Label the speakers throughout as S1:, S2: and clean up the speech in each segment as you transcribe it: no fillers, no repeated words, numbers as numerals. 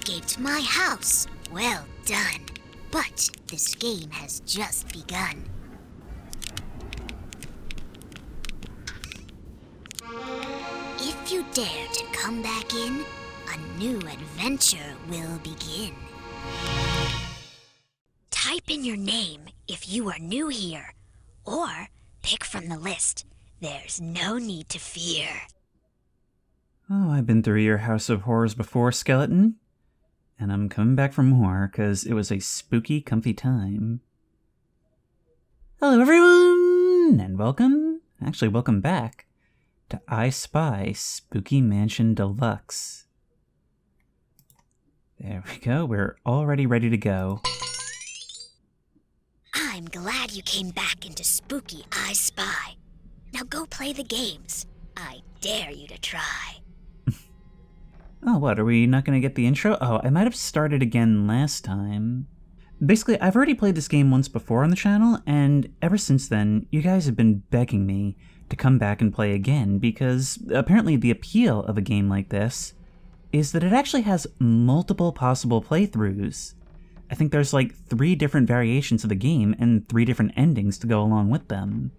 S1: escaped my house. Well done. But this game has just begun. If you dare to come back in, a new adventure will begin. Type in your name if you are new here, or pick from the list. There's no need to fear.
S2: Oh, I've been through your House of Horrors before, Skeleton. And I'm coming back for more, because it was a spooky, comfy time. Hello, everyone! And welcome back, to I Spy Spooky Mansion Deluxe. There we go, we're already ready to go.
S1: I'm glad you came back into Spooky I Spy. Now go play the games. I dare you to try.
S2: Oh, what, are we not going to get the intro? Oh, I might have started again last time. Basically, I've already played this game once before on the channel, and ever since then, you guys have been begging me to come back and play again, because apparently the appeal of a game like this is that it actually has multiple possible playthroughs. I think there's like 3 different variations of the game and 3 different endings to go along with them.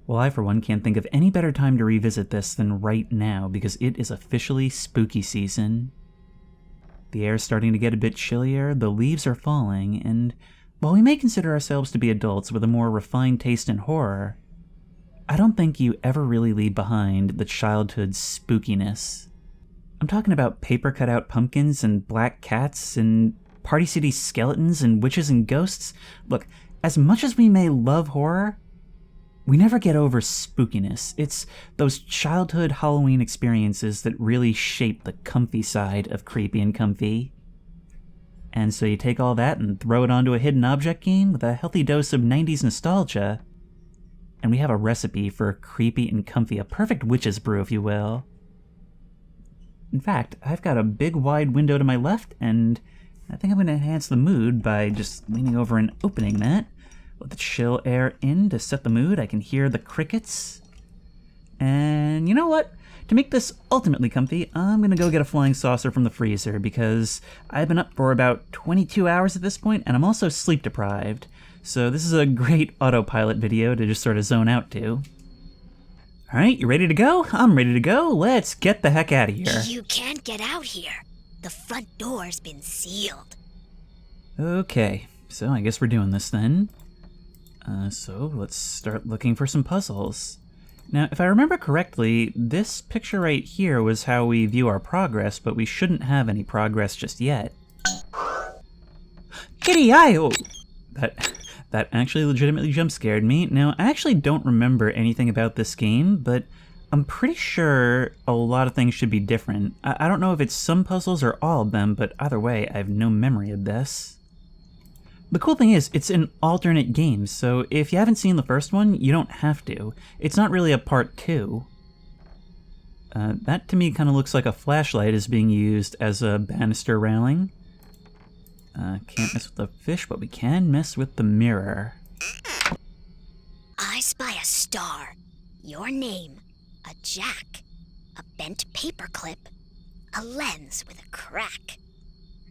S2: Well, I for one can't think of any better time to revisit this than right now, because it is officially spooky season. The air's starting to get a bit chillier, the leaves are falling, and while we may consider ourselves to be adults with a more refined taste in horror, I don't think you ever really leave behind the childhood spookiness. I'm talking about paper cutout pumpkins and black cats and Party City skeletons and witches and ghosts. Look, as much as we may love horror, we never get over spookiness. It's those childhood Halloween experiences that really shape the comfy side of creepy and comfy. And so you take all that and throw it onto a hidden object game with a healthy dose of 90s nostalgia, and we have a recipe for creepy and comfy, a perfect witch's brew, if you will. In fact, I've got a big wide window to my left, and I think I'm going to enhance the mood by just leaning over and opening that. Let the chill air in to set the mood. I can hear the crickets. And you know what? To make this ultimately comfy, I'm gonna go get a flying saucer from the freezer, because I've been up for about 22 hours at this point, and I'm also sleep deprived. So this is a great autopilot video to just sort of zone out to. Alright, you ready to go? I'm ready to go. Let's get the heck out of here.
S1: You can't get out here. The front door's been sealed.
S2: Okay, so I guess we're doing this then. So let's start looking for some puzzles. Now, if I remember correctly, this picture right here was how we view our progress, but we shouldn't have any progress just yet. Kitty-io! That actually legitimately jump scared me. Now, I actually don't remember anything about this game, but I'm pretty sure a lot of things should be different. I don't know if it's some puzzles or all of them, but either way, I have no memory of this. The cool thing is, it's an alternate game, so if you haven't seen the first one, you don't have to. It's not really a part 2. That to me kind of looks like a flashlight is being used as a banister railing. Can't mess with the fish, but we can mess with the mirror.
S1: I spy a star. Your name. A jack. A bent paperclip. A lens with a crack.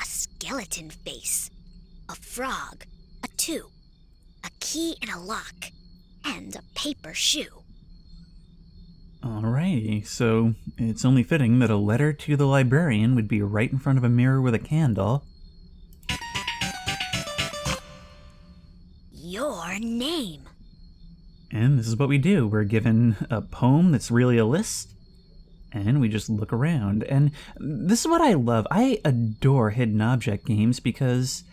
S1: A skeleton face. A frog, a 2, a key and a lock, and a paper shoe.
S2: Alrighty, so it's only fitting that a letter to the librarian would be right in front of a mirror with a candle.
S1: Your name.
S2: And this is what we do. We're given a poem that's really a list, and we just look around. And this is what I love. I adore hidden object games because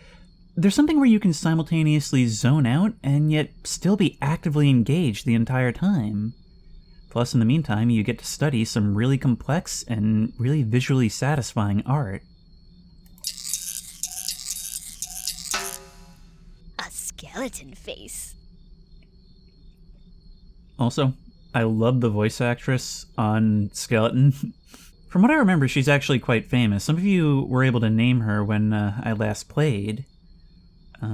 S2: there's something where you can simultaneously zone out and yet still be actively engaged the entire time. Plus, in the meantime, you get to study some really complex and really visually satisfying art.
S1: A skeleton face.
S2: Also, I love the voice actress on Skeleton. From what I remember, she's actually quite famous. Some of you were able to name her when I last played.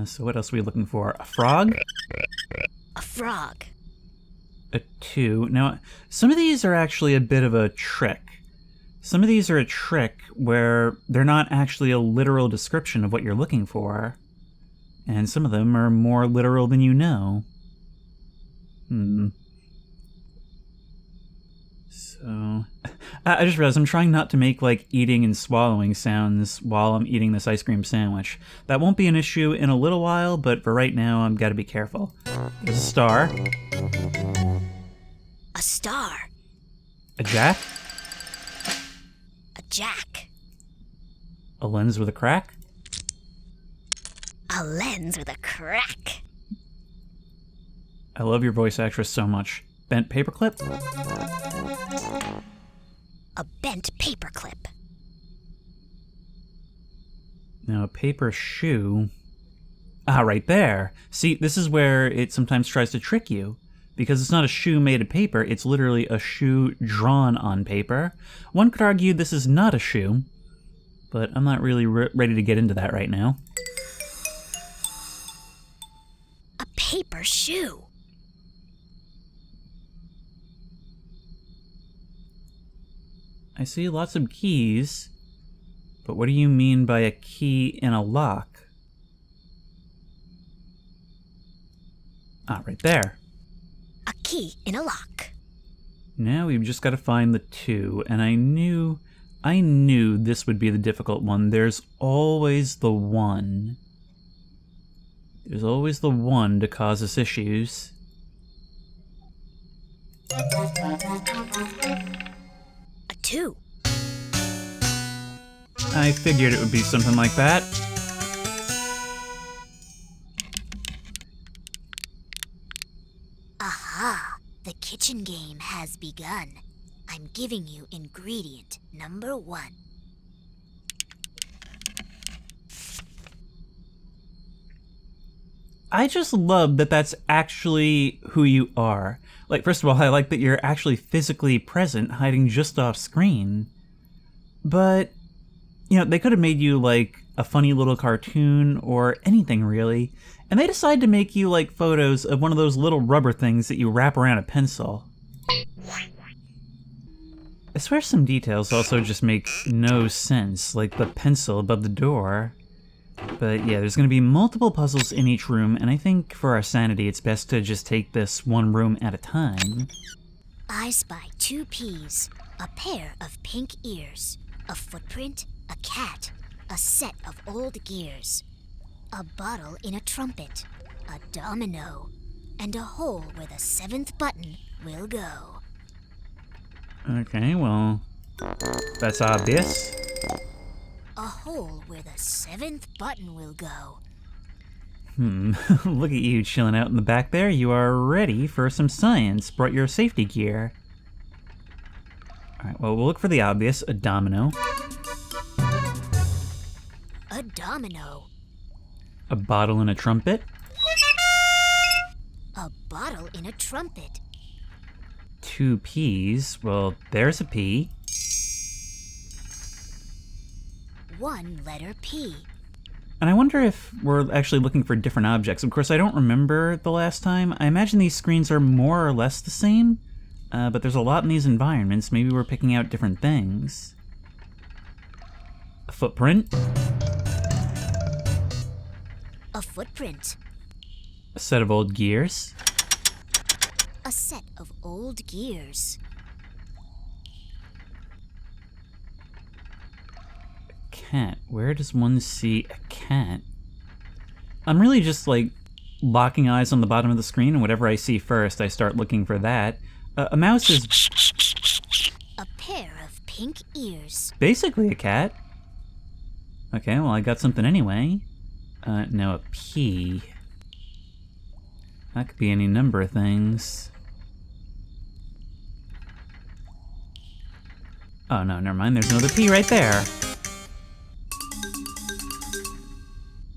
S2: So what else are we looking for? A frog?
S1: A frog.
S2: A 2. Now, some of these are actually a bit of a trick. Some of these are a trick where they're not actually a literal description of what you're looking for, and some of them are more literal than you know. So, I just realized I'm trying not to make, like, eating and swallowing sounds while I'm eating this ice cream sandwich. That won't be an issue in a little while, but for right now, I've got to be careful. There's a star.
S1: A star.
S2: A jack.
S1: A jack.
S2: A lens with a crack.
S1: A lens with a crack.
S2: I love your voice actress so much. Bent paperclip?
S1: A bent paperclip.
S2: Now, a paper shoe. Ah, right there. See, this is where it sometimes tries to trick you. Because it's not a shoe made of paper, it's literally a shoe drawn on paper. One could argue this is not a shoe, but I'm not really ready to get into that right now.
S1: A paper shoe.
S2: I see lots of keys, but what do you mean by a key in a lock? Ah, right there.
S1: A key in a lock.
S2: Now we've just got to find the 2, and I knew this would be the difficult one. There's always the 1. There's always the 1 to cause us issues.
S1: A 2.
S2: I figured it would be something like that.
S1: Aha! The kitchen game has begun. I'm giving you ingredient number 1.
S2: I just love that that's actually who you are. Like, first of all, I like that you're actually physically present, hiding just off screen. But, you know, they could have made you, like, a funny little cartoon or anything, really. And they decide to make you, like, photos of one of those little rubber things that you wrap around a pencil. I swear some details also just make no sense, like the pencil above the door. But yeah, there's going to be multiple puzzles in each room, and I think for our sanity it's best to just take this one room at a time.
S1: I spy 2 peas, a pair of pink ears, a footprint, a cat, a set of old gears, a bottle in a trumpet, a domino, and a hole where the 7th button will go.
S2: Okay, well, that's obvious.
S1: A hole where the 7th button will go.
S2: Look at you chilling out in the back there. You are ready for some science. Brought your safety gear. Alright, well, we'll look for the obvious. A domino.
S1: A domino.
S2: A bottle and a trumpet.
S1: A bottle in a trumpet.
S2: 2 peas. Well, there's a P.
S1: 1 letter P.
S2: And I wonder if we're actually looking for different objects. Of course, I don't remember the last time. I imagine these screens are more or less the same, but there's a lot in these environments. Maybe we're picking out different things. A footprint.
S1: A footprint.
S2: A set of old gears.
S1: A set of old gears.
S2: Cat. Where does one see a cat? I'm really just, like, locking eyes on the bottom of the screen, and whatever I see first, I start looking for that. A mouse is
S1: A pair of pink ears.
S2: basically a cat. Okay, well, I got something anyway. No, a P. That could be any number of things. Oh, no, never mind. There's another P right there.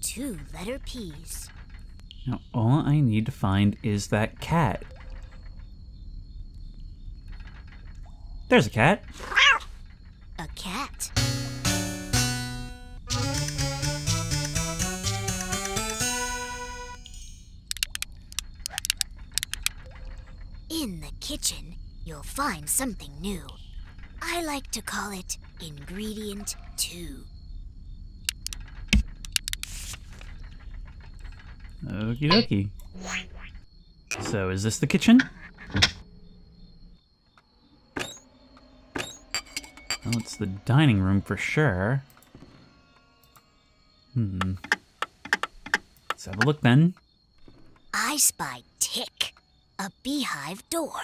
S1: 2 letter P's.
S2: Now, all I need to find is that cat. There's a cat.
S1: A cat. In the kitchen, you'll find something new. I like to call it ingredient 2.
S2: Okie dokie. So, is this the kitchen? Well, it's the dining room for sure. Let's have a look then.
S1: I spy tick, a beehive door,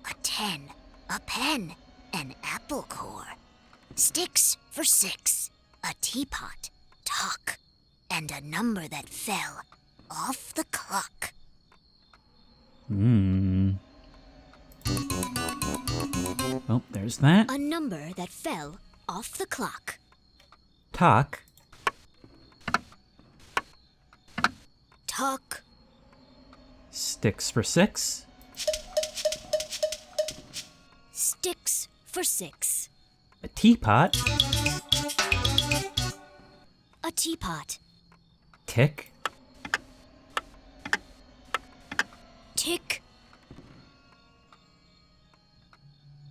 S1: a 10, a pen, an apple core, sticks for 6, a teapot, talk, and a number that fell off the clock.
S2: Oh, there's that.
S1: A number that fell off the clock.
S2: Talk.
S1: Talk.
S2: Sticks for 6.
S1: Sticks for 6.
S2: A teapot.
S1: A teapot.
S2: Tick.
S1: Tick.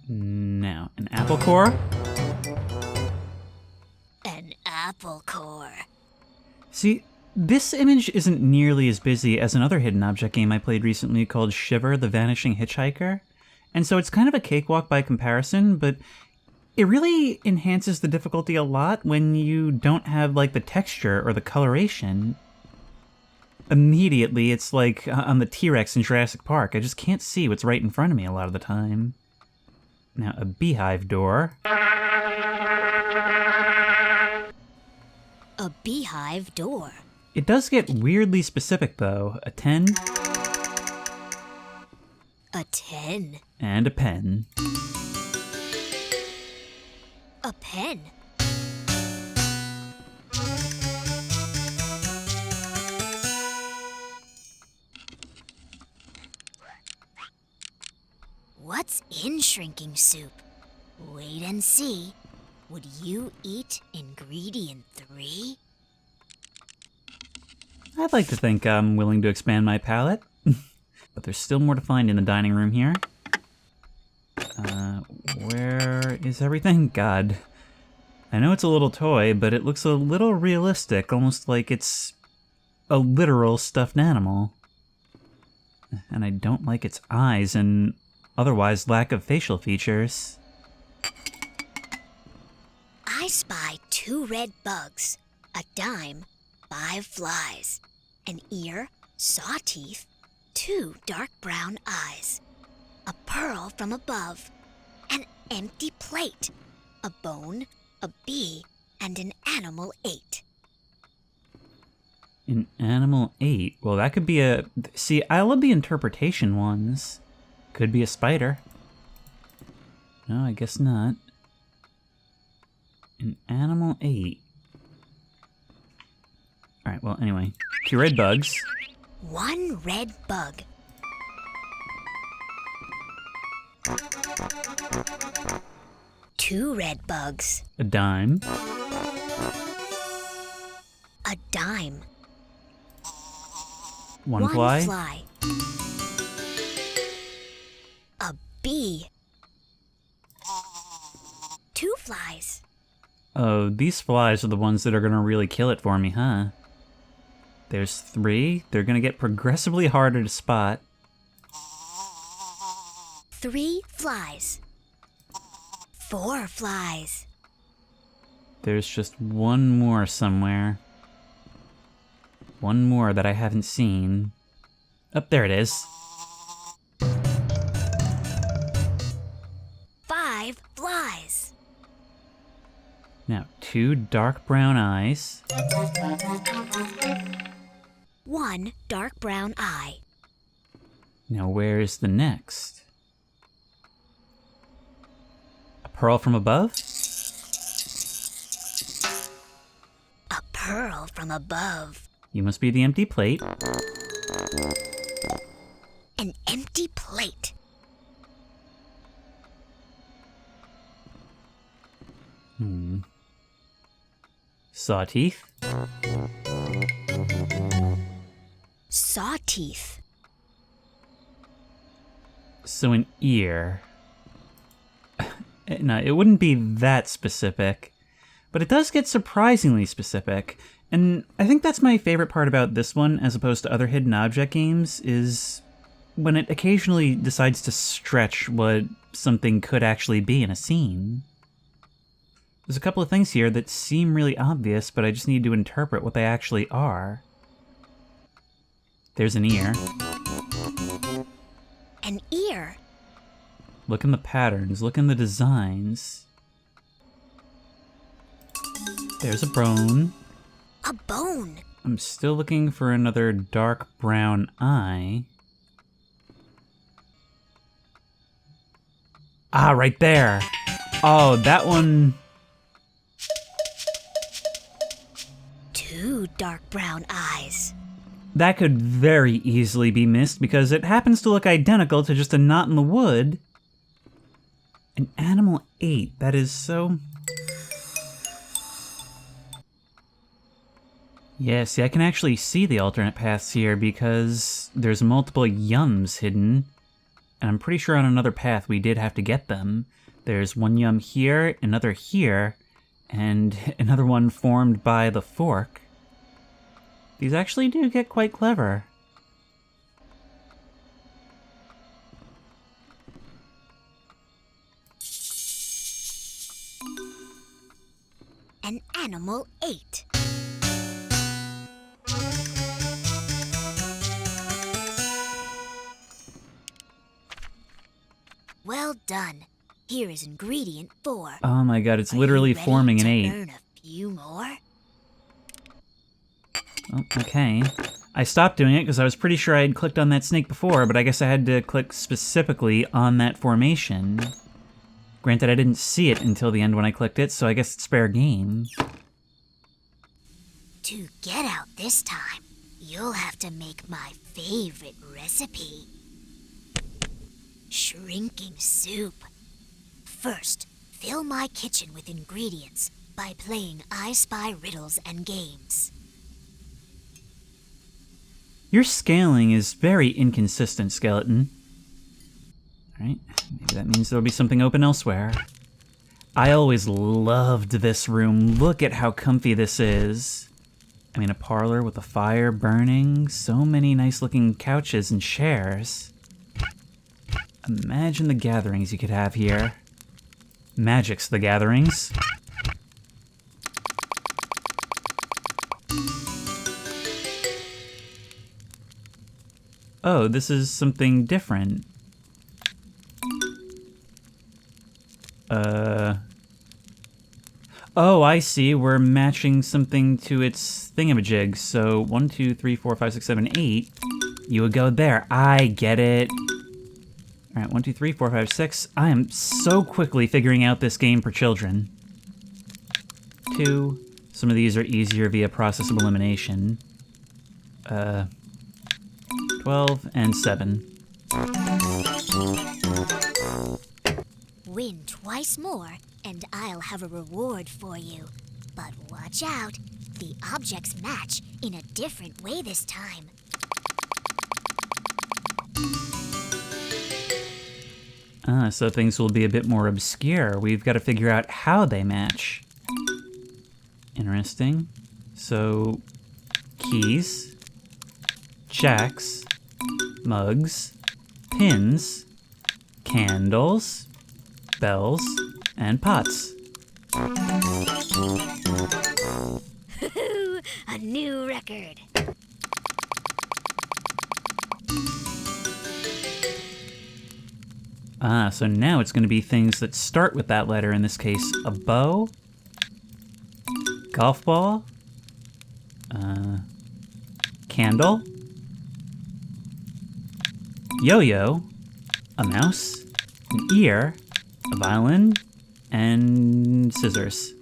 S2: Now, an apple core.
S1: An apple core.
S2: See, this image isn't nearly as busy as another hidden object game I played recently called Shiver the Vanishing Hitchhiker. And so it's kind of a cakewalk by comparison, but it really enhances the difficulty a lot when you don't have, like, the texture or the coloration. Immediately, it's like on the T-Rex in Jurassic Park. I just can't see what's right in front of me a lot of the time. Now, a beehive door.
S1: A beehive door.
S2: It does get weirdly specific, though. A 10.
S1: A 10.
S2: And a pen.
S1: A pen. What's in shrinking soup? Wait and see. Would you eat ingredient 3?
S2: I'd like to think I'm willing to expand my palate. But there's still more to find in the dining room here. Where is everything? God. I know it's a little toy, but it looks a little realistic, almost like it's a literal stuffed animal. And I don't like its eyes and otherwise lack of facial features.
S1: I spy 2 red bugs, a dime, 5 flies, an ear, saw teeth, 2 dark brown eyes, a pearl from above, an empty plate, a bone, a bee, and an animal 8.
S2: An animal 8? Well, that could be a... See, I love the interpretation ones. Could be a spider. No, I guess not. An animal 8. Alright, well, anyway. 2 red bugs.
S1: 1 red bug. Two red bugs.
S2: A dime.
S1: A dime.
S2: One fly.
S1: fly. A bee. 2 flies.
S2: Oh, these flies are the ones that are gonna really kill it for me, huh? There's 3. They're gonna get progressively harder to spot.
S1: 3 flies. 4 flies.
S2: There's just one more somewhere. One more that I haven't seen. Up there it is.
S1: 5 flies.
S2: Now, 2 dark brown eyes.
S1: 1 dark brown eye.
S2: Now, where's the next? A pearl from above?
S1: A pearl from above.
S2: You must be the empty plate.
S1: An empty plate.
S2: Saw teeth.
S1: Saw teeth.
S2: So an ear. No, it wouldn't be that specific, but it does get surprisingly specific. And I think that's my favorite part about this one, as opposed to other hidden object games, is when it occasionally decides to stretch what something could actually be in a scene. There's a couple of things here that seem really obvious, but I just need to interpret what they actually are. There's an ear.
S1: An ear?
S2: Look in the patterns, look in the designs. There's a bone.
S1: A bone.
S2: I'm still looking for another dark brown eye. Ah, right there. Oh, that one.
S1: Two dark brown eyes.
S2: That could very easily be missed because it happens to look identical to just a knot in the wood. An animal ate. That is so... Yeah, see, I can actually see the alternate paths here because there's multiple yums hidden. And I'm pretty sure on another path we did have to get them. There's one yum here, another here, and another one formed by the fork. These actually do get quite clever.
S1: An animal ate. Well done. Here is ingredient 4.
S2: Oh my god, it's
S1: Are
S2: literally
S1: you ready
S2: forming an
S1: to
S2: 8.
S1: earn a few more?
S2: Oh, okay. I stopped doing it because I was pretty sure I had clicked on that snake before, but I guess I had to click specifically on that formation. Granted, I didn't see it until the end when I clicked it, so I guess it's fair game.
S1: To get out this time, you'll have to make my favorite recipe. Shrinking soup. First, fill my kitchen with ingredients by playing I Spy riddles and games.
S2: Your scaling is very inconsistent, Skeleton. Alright, maybe that means there'll be something open elsewhere. I always loved this room. Look at how comfy this is. I mean, a parlor with a fire burning, so many nice-looking couches and chairs. Imagine the gatherings you could have here. Magic's the gatherings. Oh, this is something different. Oh, I see. We're matching something to its thingamajig. So 1, 2, 3, 4, 5, 6, 7, 8. You would go there. I get it. All right, 1, 2, 3, 4, 5, 6. I am so quickly figuring out this game for children. 2. Some of these are easier via process of elimination. 12 and 7.
S1: Win twice more, and I'll have a reward for you. But watch out, the objects match in a different way this time.
S2: So things will be a bit more obscure. We've got to figure out how they match. Interesting. So, keys, jacks, mugs, pins, candles, bells, and pots.
S1: A new record.
S2: So now it's going to be things that start with that letter, in this case, a bow, golf ball, candle, yo-yo, a mouse, an ear, a violin, and scissors.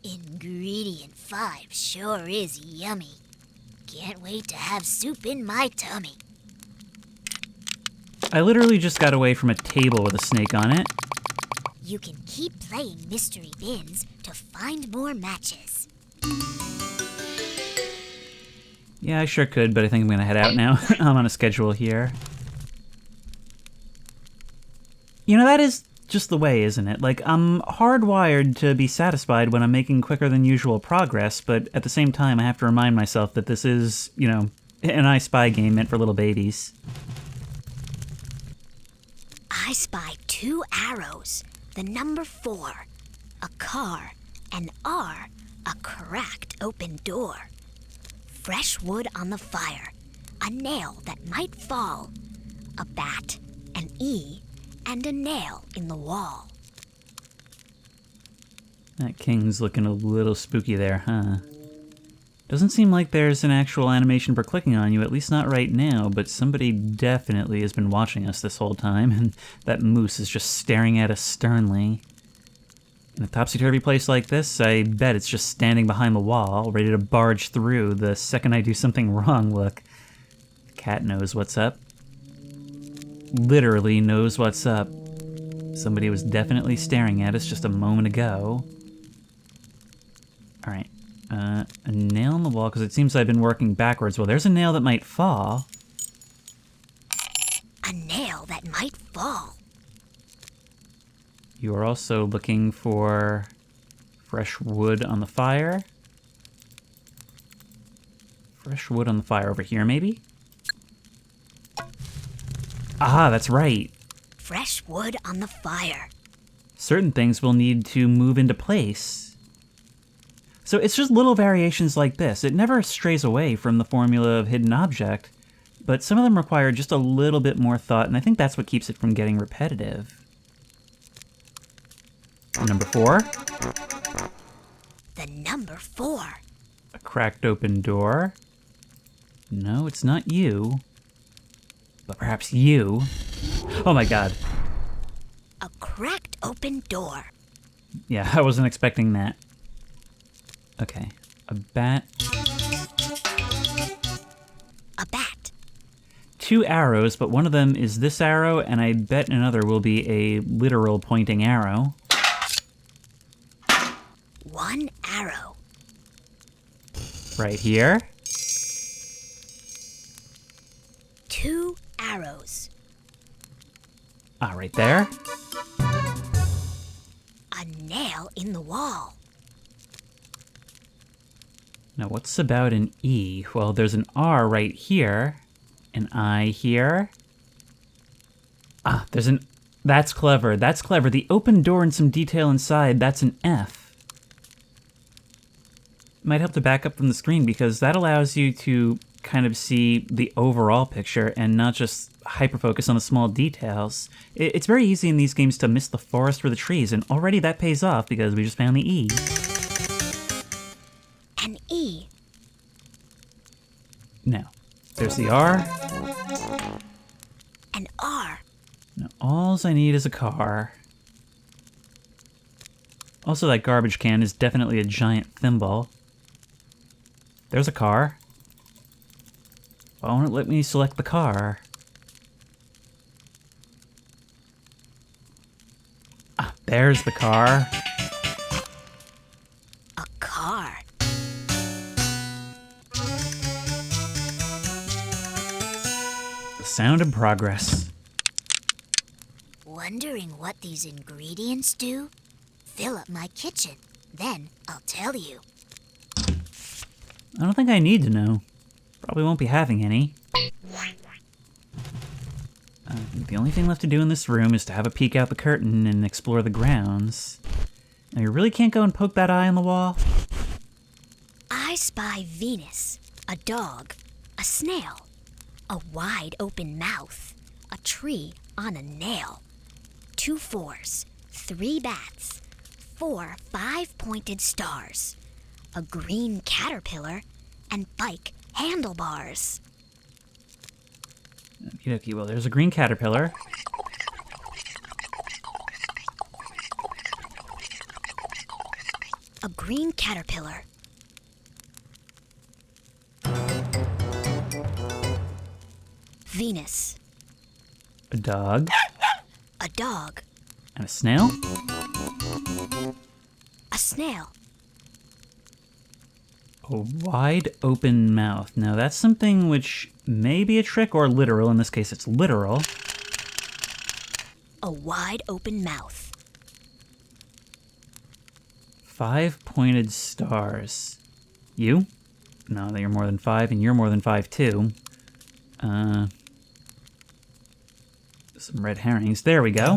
S1: Ingredient 5 sure is yummy. Can't wait to have soup in my tummy.
S2: I literally just got away from a table with a snake on it.
S1: You can keep playing mystery bins to find more matches.
S2: Yeah, I sure could, but I think I'm gonna head out now. I'm on a schedule here. You know, that is just the way, isn't it? Like, I'm hardwired to be satisfied when I'm making quicker than usual progress, but at the same time, I have to remind myself that this is, you know, an I Spy game meant for little babies.
S1: I spy 2 arrows, the number 4, a car, an R, a cracked open door. Fresh wood on the fire, a nail that might fall, a bat, an E, and a nail in the wall.
S2: That king's looking a little spooky there, huh? Doesn't seem like there's an actual animation for clicking on you, at least not right now, but somebody definitely has been watching us this whole time, and that moose is just staring at us sternly. In a topsy-turvy place like this, I bet it's just standing behind the wall, ready to barge through the second I do something wrong. Look, the cat knows what's up. Literally knows what's up. Somebody was definitely staring at us just a moment ago. Alright, a nail on the wall, because it seems I've been working backwards. Well, there's a nail that might fall.
S1: A nail that might fall.
S2: You are also looking for fresh wood on the fire. Fresh wood on the fire over here, maybe? Ah, that's right.
S1: Fresh wood on the fire.
S2: Certain things will need to move into place. So it's just little variations like this. It never strays away from the formula of hidden object, but some of them require just a little bit more thought, and I think that's what keeps it from getting repetitive. Number 4.
S1: The number 4.
S2: A cracked open door. No, it's not you. But perhaps you. Oh my god.
S1: A cracked open door.
S2: Yeah, I wasn't expecting that. Okay. A bat.
S1: A bat.
S2: 2 arrows, but one of them is this arrow, and I bet another will be a literal pointing arrow.
S1: 1 arrow.
S2: Right here.
S1: 2 arrows.
S2: Ah, right there.
S1: A nail in the wall.
S2: Now, what's about an E? Well, there's an R right here. An I here. Ah, there's an... That's clever. That's clever. The open door and some detail inside, that's an F. Might help to back up from the screen because that allows you to kind of see the overall picture and not just hyper-focus on the small details. It's very easy in these games to miss the forest for the trees, and already that pays off because we just found the E.
S1: An E.
S2: Now, there's the R.
S1: An R.
S2: Now, alls I need is a car. Also, that garbage can is definitely a giant thimble. There's a car. Why won't it let me select the car? Ah, there's the car.
S1: A car.
S2: The sound of progress.
S1: Wondering what these ingredients do? Fill up my kitchen. Then I'll tell you.
S2: I don't think I need to know. Probably won't be having any. The only thing left to do in this room is to have a peek out the curtain and explore the grounds. Now, you really can't go and poke that eye on the wall?
S1: I spy Venus, a dog, a snail, a wide open mouth, a tree on a nail, 2 4s, 3 bats, 4 5-pointed stars, a green caterpillar, and bike handlebars.
S2: Okey-dokey, well, there's a green caterpillar.
S1: A green caterpillar. Venus.
S2: A dog.
S1: A dog.
S2: And a snail.
S1: A snail.
S2: A A wide open mouth. Now that's something which may be a trick or literal. In this case, it's literal.
S1: A wide open mouth.
S2: 5 pointed stars. You? No, you're more than 5, and you're more than 5 too. Some red herrings. There we go.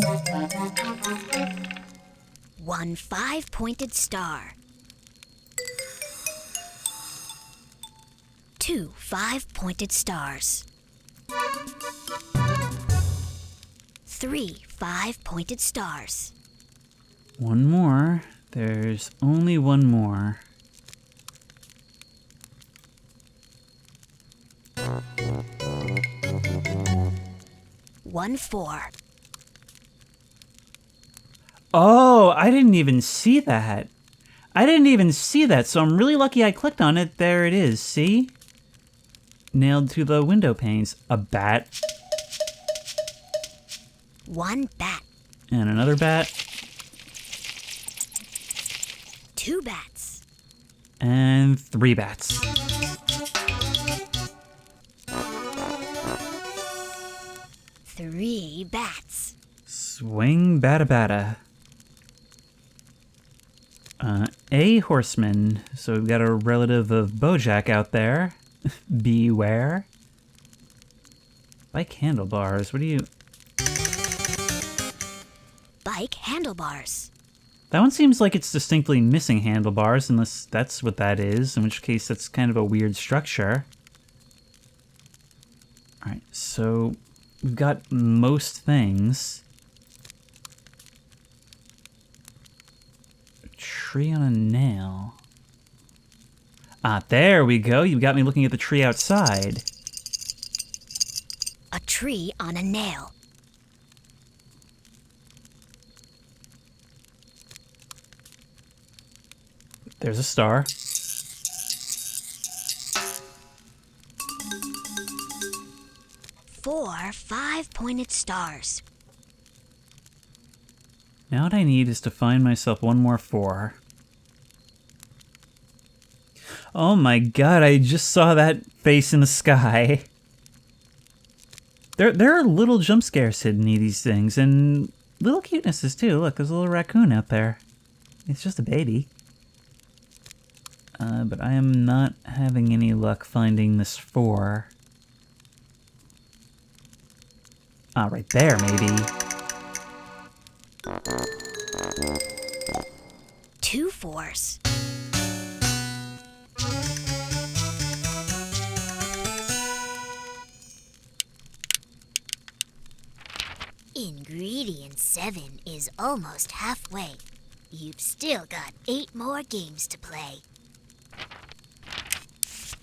S1: 1 5-pointed star. 2 5-pointed stars. 3 5-pointed stars.
S2: One more. There's only one more.
S1: One 4.
S2: Oh, I didn't even see that. I didn't even see that, so I'm really lucky I clicked on it. There it is, see? Nailed to the window panes. A bat.
S1: 1 bat.
S2: And another bat.
S1: 2 bats.
S2: And 3 bats.
S1: 3 bats.
S2: Swing bata bata. A horseman. So we've got a relative of Bojack out there. Beware. Bike handlebars. What do you...
S1: Bike handlebars.
S2: That one seems like it's distinctly missing handlebars, unless that's what that is, in which case that's kind of a weird structure. Alright, so we've got most things. A tree on a nail. Ah, there we go. You got me looking at the tree outside.
S1: A tree on a nail.
S2: There's a star.
S1: Four 5-pointed stars.
S2: Now what I need is to find myself one more 4. Oh my god, I just saw that face in the sky. There are little jump scares hidden in these things, and little cutenesses too. Look, there's a little raccoon out there. It's just a baby. But I am not having any luck finding this 4. Ah, right there, maybe.
S1: 2 4s. Ingredient 7 is almost halfway. You've still got 8 more games to play.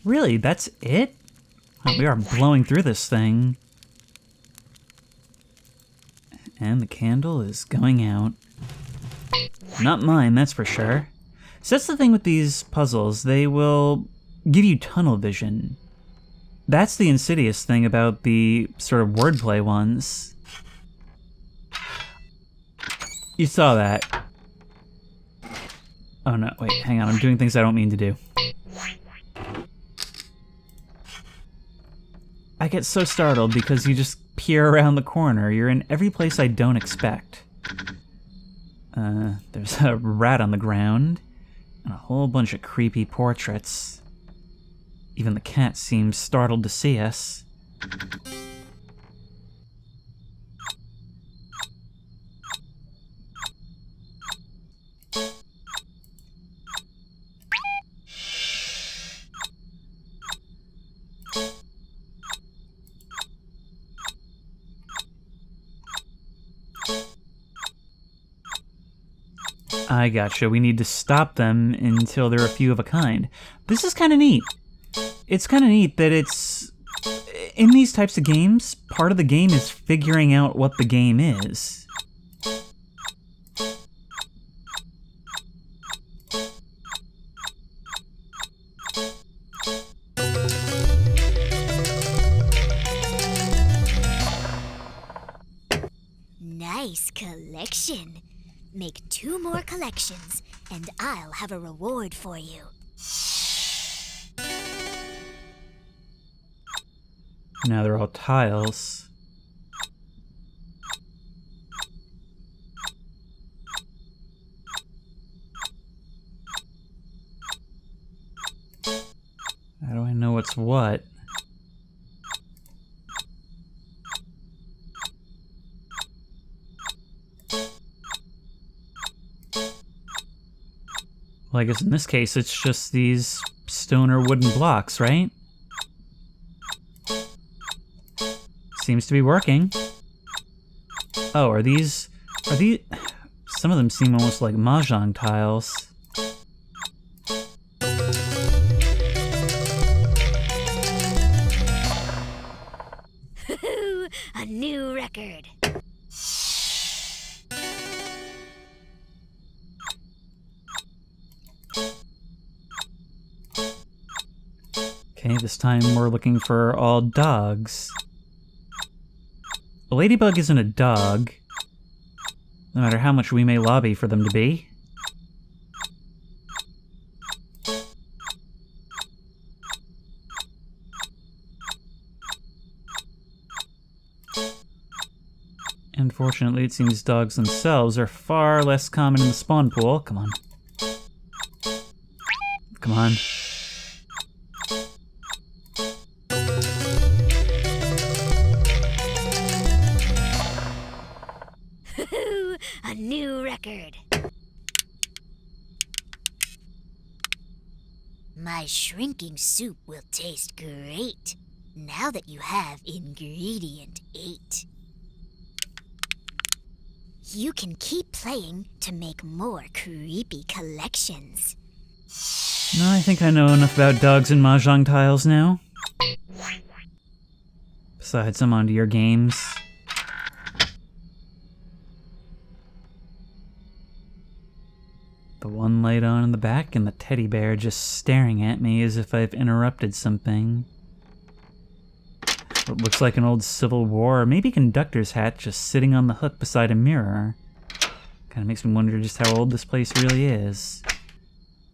S2: Really, that's it? Oh, we are blowing through this thing. And the candle is going out. Not mine, that's for sure. So that's the thing with these puzzles. They will give you tunnel vision. That's the insidious thing about the sort of wordplay ones. You saw that. Oh no, wait, hang on. I'm doing things I don't mean to do. I get so startled because you just peer around the corner. You're in every place I don't expect. There's a rat on the ground, and a whole bunch of creepy portraits. Even the cat seems startled to see us. I gotcha. We need to stop them until they're a few of a kind. This is kind of neat. It's kind of neat that it's... In these types of games, part of the game is figuring out what the game is.
S1: Nice collection. Make 2 more collections, and I'll have a reward for you.
S2: Now they're all tiles. How do I know what's what? Well, I guess in this case, it's just these stone or wooden blocks, right? Seems to be working. Oh, are these... Some of them seem almost like mahjong tiles.
S1: A new record.
S2: Okay, this time we're looking for all dogs. A ladybug isn't a dog, no matter how much we may lobby for them to be. Unfortunately, it seems dogs themselves are far less common in the spawn pool. Come on. Come on.
S1: A new record. My shrinking soup will taste great now that you have ingredient 8. You can keep playing to make more creepy collections.
S2: No, I think I know enough about dogs and mahjong tiles now. Besides, I'm onto your games. The one light on in the back and the teddy bear just staring at me as if I've interrupted something. What looks like an old Civil War or maybe conductor's hat just sitting on the hook beside a mirror. Kinda makes me wonder just how old this place really is.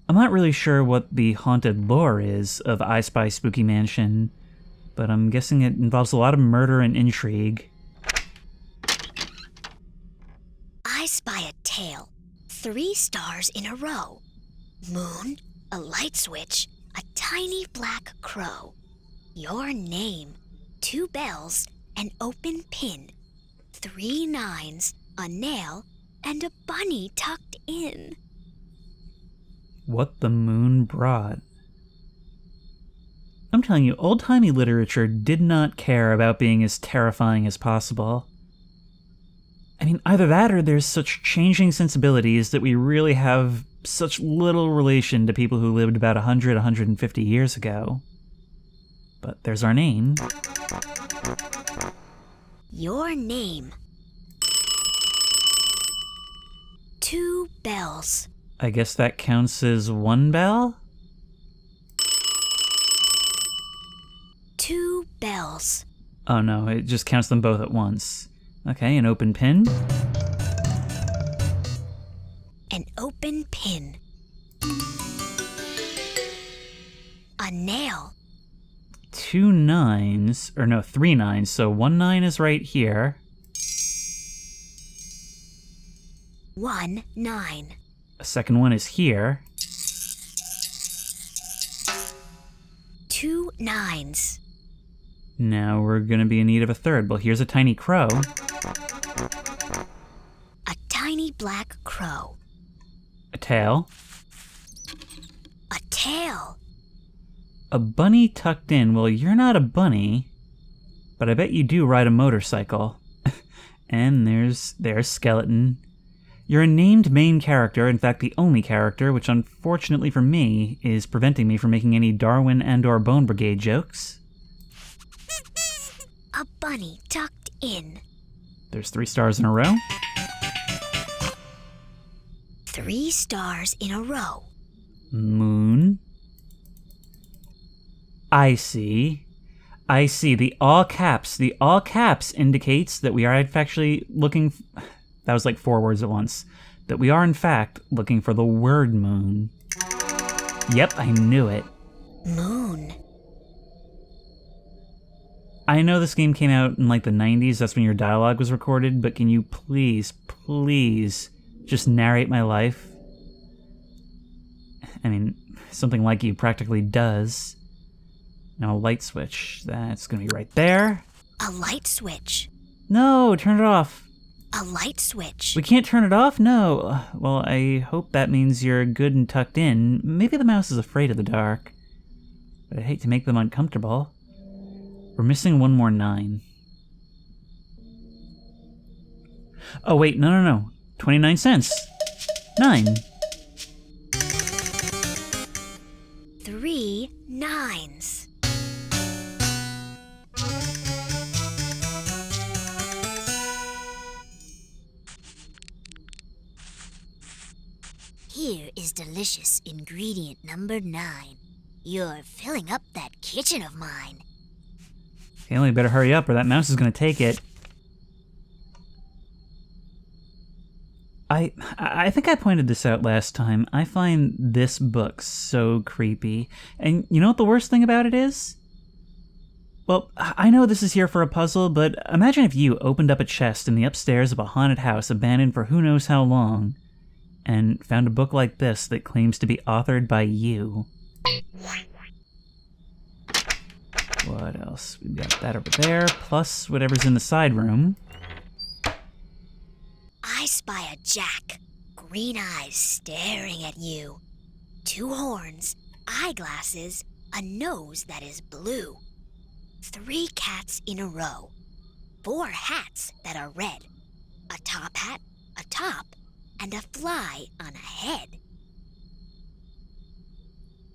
S2: I'm not really sure what the haunted lore is of I Spy Spooky Mansion, but I'm guessing it involves a lot of murder and intrigue.
S1: I spy a tail. 3 stars in a row. Moon, a light switch, a tiny black crow. Your name, 2 bells, an open pin, 3 nines, a nail, and a bunny tucked in.
S2: What the moon brought. I'm telling you, old-timey literature did not care about being as terrifying as possible. I mean, either that or there's such changing sensibilities that we really have such little relation to people who lived about 100, 150 years ago. But there's our name.
S1: Your name. 2 bells.
S2: I guess that counts as 1 bell?
S1: 2 bells.
S2: Oh no, it just counts them both at once. Okay, an open pin.
S1: An open pin. A nail.
S2: 2 nines, or no, 3 nines, so 1 9 is right here.
S1: 1 9.
S2: A second one is here.
S1: 2 nines.
S2: Now we're gonna be in need of a third. Well, here's a tiny crow.
S1: A tiny black crow.
S2: A tail.
S1: A tail.
S2: A bunny tucked in. Well, you're not a bunny, but I bet you do ride a motorcycle. And there's Skeleton. You're a named main character, in fact the only character, which unfortunately for me is preventing me from making any Darwin and/or Bone Brigade jokes.
S1: A bunny tucked in.
S2: There's 3 stars in a row.
S1: 3 stars in a row.
S2: Moon. I see. The all caps indicates that we are actually looking... That was like 4 words at once. That we are in fact looking for the word moon. Yep, I knew it.
S1: Moon.
S2: I know this game came out in like the 90s, that's when your dialogue was recorded, but can you please, please just narrate my life? I mean, something like you practically does. Now a light switch, that's gonna be right there.
S1: A light switch.
S2: No, turn it off.
S1: A light switch.
S2: We can't turn it off? No. Well, I hope that means you're good and tucked in. Maybe the mouse is afraid of the dark. But I'd hate to make them uncomfortable. We're missing one more 9. Oh, wait, no. 29 cents. 9.
S1: 3 9s. Here is delicious ingredient number 9. You're filling up that kitchen of mine.
S2: Okay, only better hurry up or that mouse is gonna take it. I think I pointed this out last time. I find this book so creepy. And you know what the worst thing about it is? Well, I know this is here for a puzzle, but imagine if you opened up a chest in the upstairs of a haunted house abandoned for who knows how long, and found a book like this that claims to be authored by you. What else? We've got that over there, plus whatever's in the side room.
S1: I spy a jack, green eyes staring at you. 2 horns, eyeglasses, a nose that is blue. 3 cats in a row. 4 hats that are red. A top hat, a top, and a fly on a head.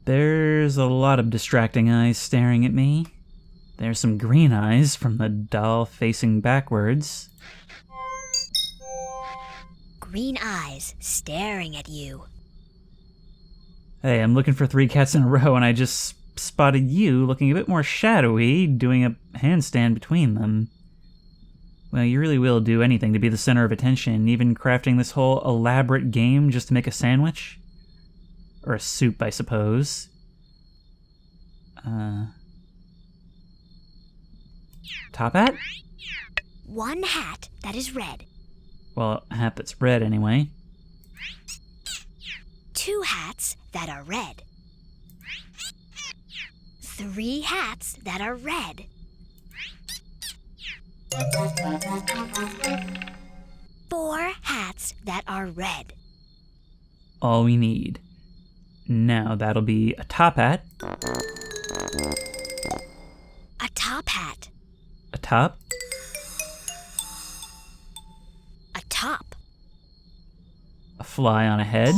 S2: There's a lot of distracting eyes staring at me. There's some green eyes from the doll facing backwards.
S1: Green eyes staring at you.
S2: Hey, I'm looking for 3 cats in a row and I just spotted you looking a bit more shadowy, doing a handstand between them. Well, you really will do anything to be the center of attention, even crafting this whole elaborate game just to make a sandwich? Or a soup, I suppose. Top hat?
S1: 1 hat that is red.
S2: Well, a hat that's red anyway.
S1: 2 hats that are red. 3 hats that are red. 4 hats that are red.
S2: All we need. Now that'll be a top hat.
S1: A top hat.
S2: A top.
S1: A top.
S2: A fly on a head.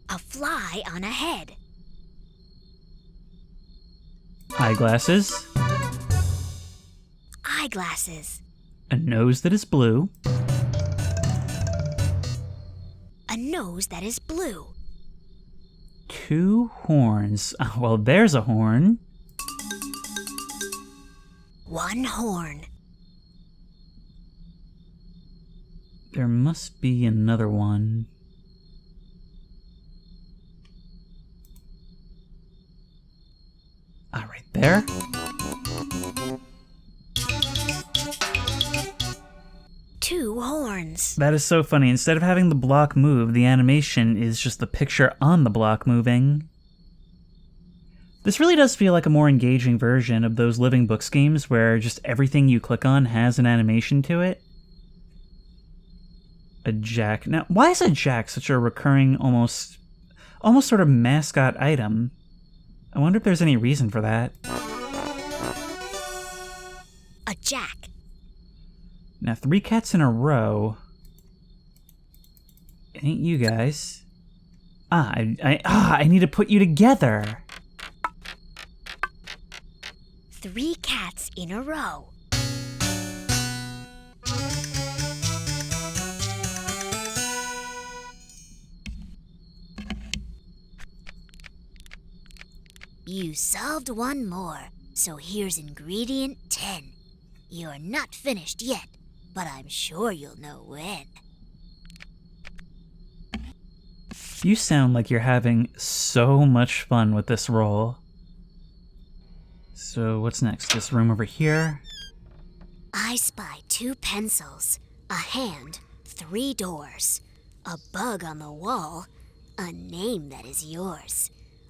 S1: A fly on a head.
S2: Eyeglasses.
S1: Eyeglasses.
S2: A nose that is blue.
S1: A nose that is blue.
S2: 2 horns. Well, there's a horn.
S1: 1 horn.
S2: There must be another one. Right there.
S1: Two horns.
S2: That is so funny. Instead of having the block move, the animation is just the picture on the block moving. This really does feel like a more engaging version of those Living Books games where just everything you click on has an animation to it. A jack. Now, why is a jack such a recurring, almost sort of mascot item? I wonder if there's any reason for that.
S1: A jack.
S2: Now, 3 cats in a row. It ain't you guys. I need to put you together.
S1: 3 cats in a row. You solved one more, so here's ingredient 10. You're not finished yet, but I'm sure you'll know when.
S2: You sound like you're having so much fun with this role. So what's next? This room over here?
S1: I spy 2 pencils, a hand, 3 doors, a bug on the wall, a name that is yours,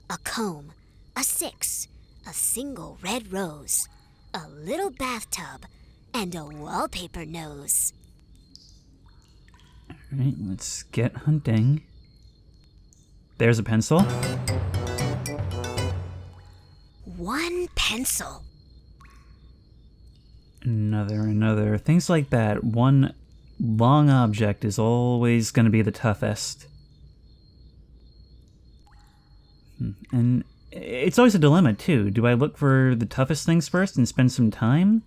S1: a comb, a 6, a single red rose, a little bathtub, and a wallpaper nose.
S2: Alright, let's get hunting. There's a pencil.
S1: 1 pencil.
S2: Another. Things like that. One long object is always going to be the toughest. And it's always a dilemma, too. Do I look for the toughest things first and spend some time?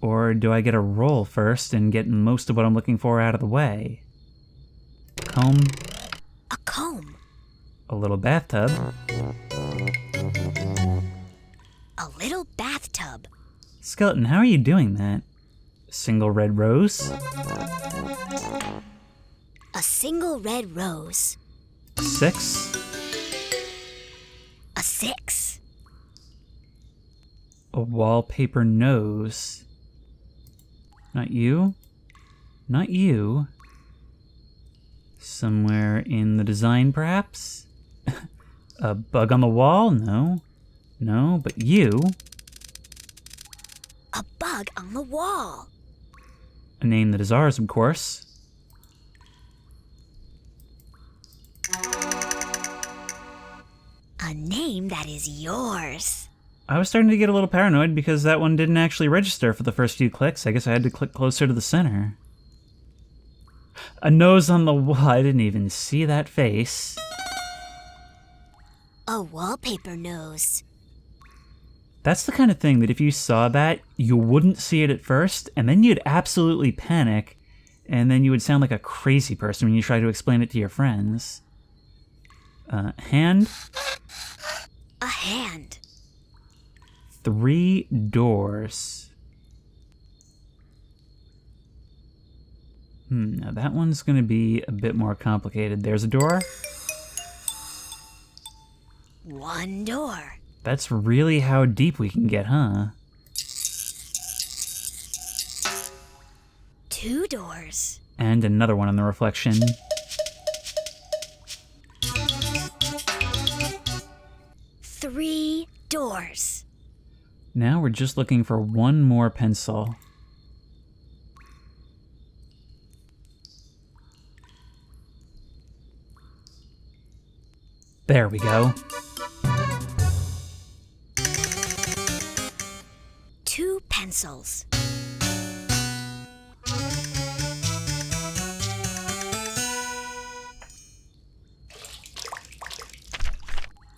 S2: Or do I get a roll first and get most of what I'm looking for out of the way? Comb.
S1: A comb.
S2: A little bathtub.
S1: A little bathtub.
S2: Skeleton, how are you doing that? Single red rose.
S1: A single red rose.
S2: 6.
S1: A 6.
S2: A wallpaper nose. Not you. Not you. Somewhere in the design, perhaps? A bug on the wall? No. No, but you.
S1: A bug on the wall.
S2: A name that is ours, of course.
S1: A name that is yours.
S2: I was starting to get a little paranoid because that one didn't actually register for the first few clicks. I guess I had to click closer to the center. A nose on the wall. I didn't even see that face.
S1: A wallpaper nose.
S2: That's the kind of thing that if you saw that, you wouldn't see it at first, and then you'd absolutely panic, and then you would sound like a crazy person when you try to explain it to your friends. Hand.
S1: A hand.
S2: 3 doors. Now that one's gonna be a bit more complicated. There's a door.
S1: 1 door.
S2: That's really how deep we can get, huh?
S1: 2 doors.
S2: And another one on the reflection.
S1: 3 doors.
S2: Now we're just looking for 1 more pencil. There we go.
S1: 2 pencils.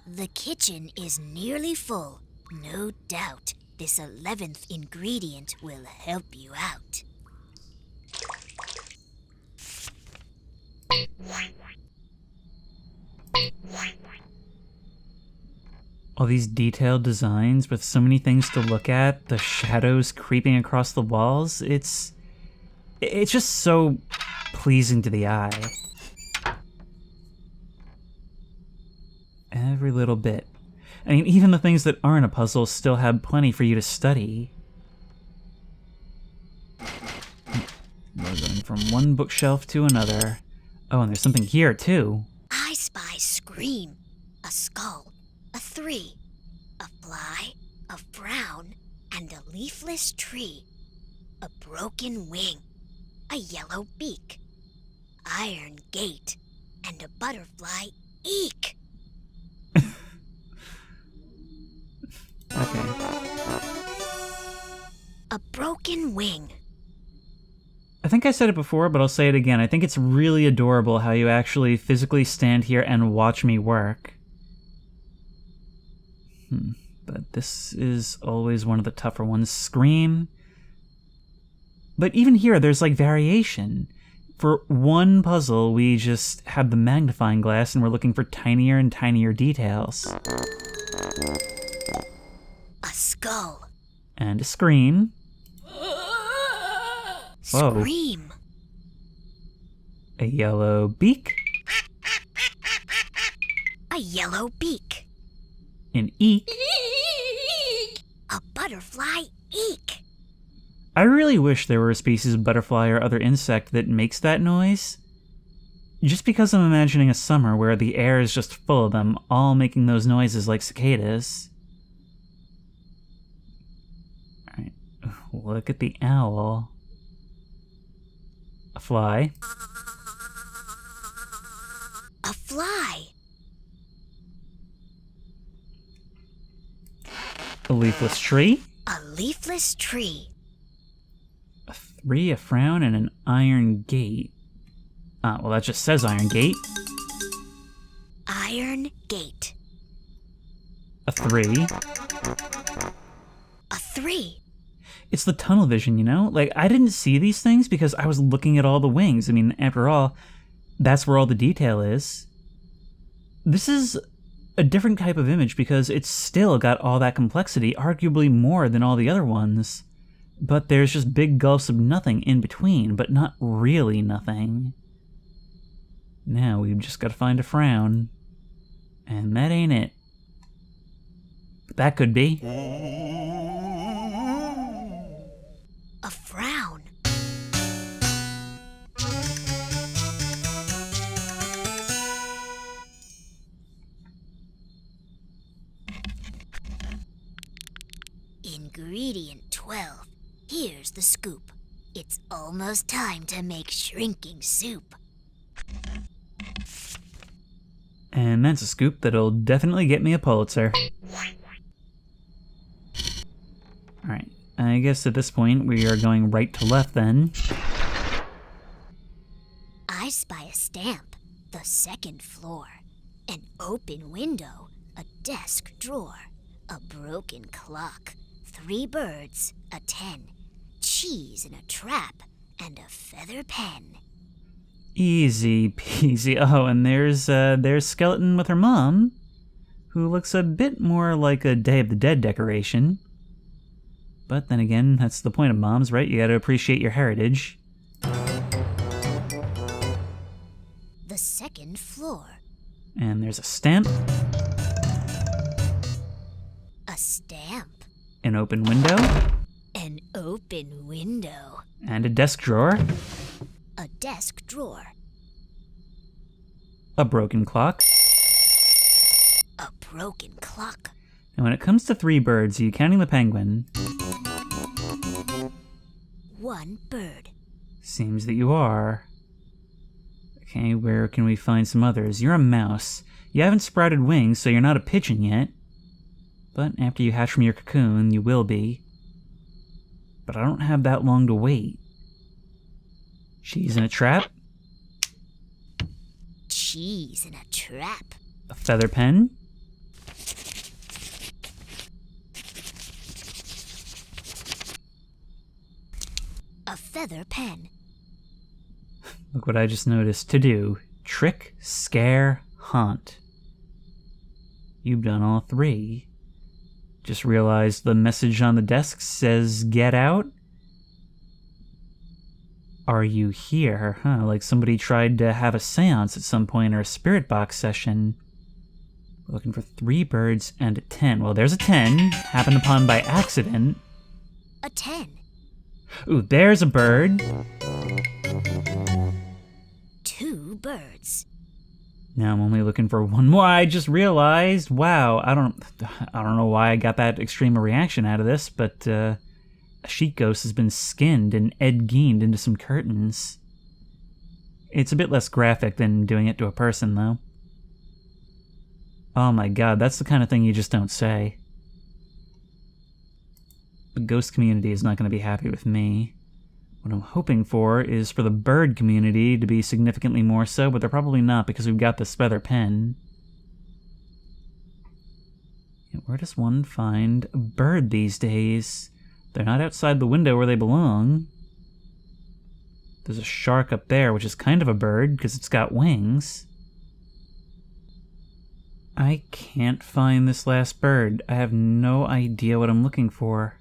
S1: The kitchen is nearly full. No doubt this 11th ingredient will help you out.
S2: All these detailed designs with so many things to look at, the shadows creeping across the walls, it's just so pleasing to the eye. Every little bit. I mean, even the things that aren't a puzzle still have plenty for you to study. We're going from one bookshelf to another. Oh, and there's something here, too.
S1: I spy scream, a skull, a 3, a fly, a frown, and a leafless tree, a broken wing, a yellow beak, iron gate, and a butterfly eek.
S2: Okay.
S1: A broken wing.
S2: I think I said it before, but I'll say it again. I think it's really adorable how you actually physically stand here and watch me work. But this is always one of the tougher ones. Scream. But even here, there's like variation. For one puzzle, we just have the magnifying glass and we're looking for tinier and tinier details.
S1: A skull.
S2: And a scream. Whoa.
S1: Scream.
S2: A yellow beak.
S1: A yellow beak.
S2: An eek.
S1: A butterfly, eek!
S2: I really wish there were a species of butterfly or other insect that makes that noise. Just because I'm imagining a summer where the air is just full of them, all making those noises like cicadas. Alright, look at the owl. A fly.
S1: A fly.
S2: A leafless tree.
S1: A leafless tree.
S2: A 3, a frown, and an iron gate. Well, that just says iron gate.
S1: Iron gate.
S2: A 3.
S1: A 3.
S2: It's the tunnel vision, you know? Like, I didn't see these things because I was looking at all the wings. I mean, after all, that's where all the detail is. This is a different type of image because it's still got all that complexity, arguably more than all the other ones. But there's just big gulfs of nothing in between, but not really nothing. Now we've just got to find a frown. And that ain't it. But that could be.
S1: A frown. Ingredient 12. Here's the scoop. It's almost time to make shrinking soup.
S2: And that's a scoop that'll definitely get me a Pulitzer. Alright, I guess at this point we are going right to left then.
S1: I spy a stamp, the 2nd floor, an open window, a desk drawer, a broken clock, 3 birds, a 10, cheese in a trap, and a feather pen.
S2: Easy peasy. Oh, and there's Skeleton with her mom, who looks a bit more like a Day of the Dead decoration. But then again, that's the point of moms, right? You gotta appreciate your heritage.
S1: The 2nd floor.
S2: And there's a stamp.
S1: A stamp.
S2: An open window.
S1: An open window.
S2: And a desk drawer.
S1: A desk drawer.
S2: A broken clock.
S1: A broken clock.
S2: And when it comes to 3 birds, are you counting the penguin?
S1: 1 bird.
S2: Seems that you are. Okay, where can we find some others? You're a mouse. You haven't sprouted wings, so you're not a pigeon yet. But after you hatch from your cocoon, you will be. But I don't have that long to wait. Cheese in a trap.
S1: Cheese in a trap.
S2: A feather pen.
S1: A feather pen.
S2: Look what I just noticed. To do. Trick, scare, haunt. You've done all 3. Just realized the message on the desk says, get out? Are you here? Huh, like somebody tried to have a seance at some point or a spirit box session. We're looking for 3 birds and a 10. Well, there's a 10. Happened upon by accident.
S1: A 10.
S2: Ooh, there's a bird.
S1: 2 birds.
S2: Now I'm only looking for 1 more. I just realized, wow, I don't know why I got that extreme a reaction out of this, but a sheet ghost has been skinned and Ed Geined into some curtains. It's a bit less graphic than doing it to a person, though. Oh my god, that's the kind of thing you just don't say. The ghost community is not going to be happy with me. What I'm hoping for is for the bird community to be significantly more so, but they're probably not because we've got this feather pen. Yeah, where does one find a bird these days? They're not outside the window where they belong. There's a shark up there, which is kind of a bird because it's got wings. I can't find this last bird. I have no idea what I'm looking for.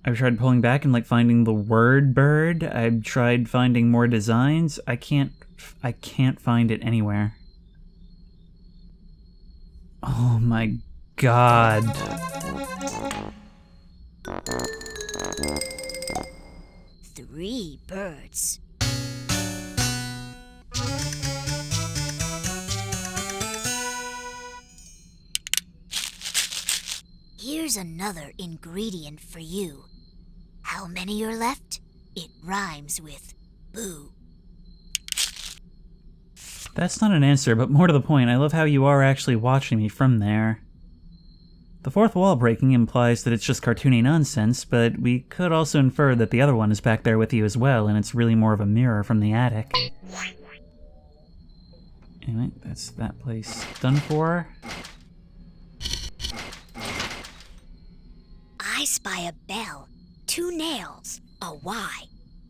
S2: I've tried pulling back and finding the word bird. I've tried finding more designs. I can't find it anywhere. Oh my god.
S1: 3 birds. Here's another ingredient for you. How many are left? It rhymes with boo.
S2: That's not an answer, but more to the point, I love how you are actually watching me from there. The fourth wall breaking implies that it's just cartoony nonsense, but we could also infer that the other one is back there with you as well, and it's really more of a mirror from the attic. Anyway, that's that place done for.
S1: I spy a bell, 2 nails, a Y,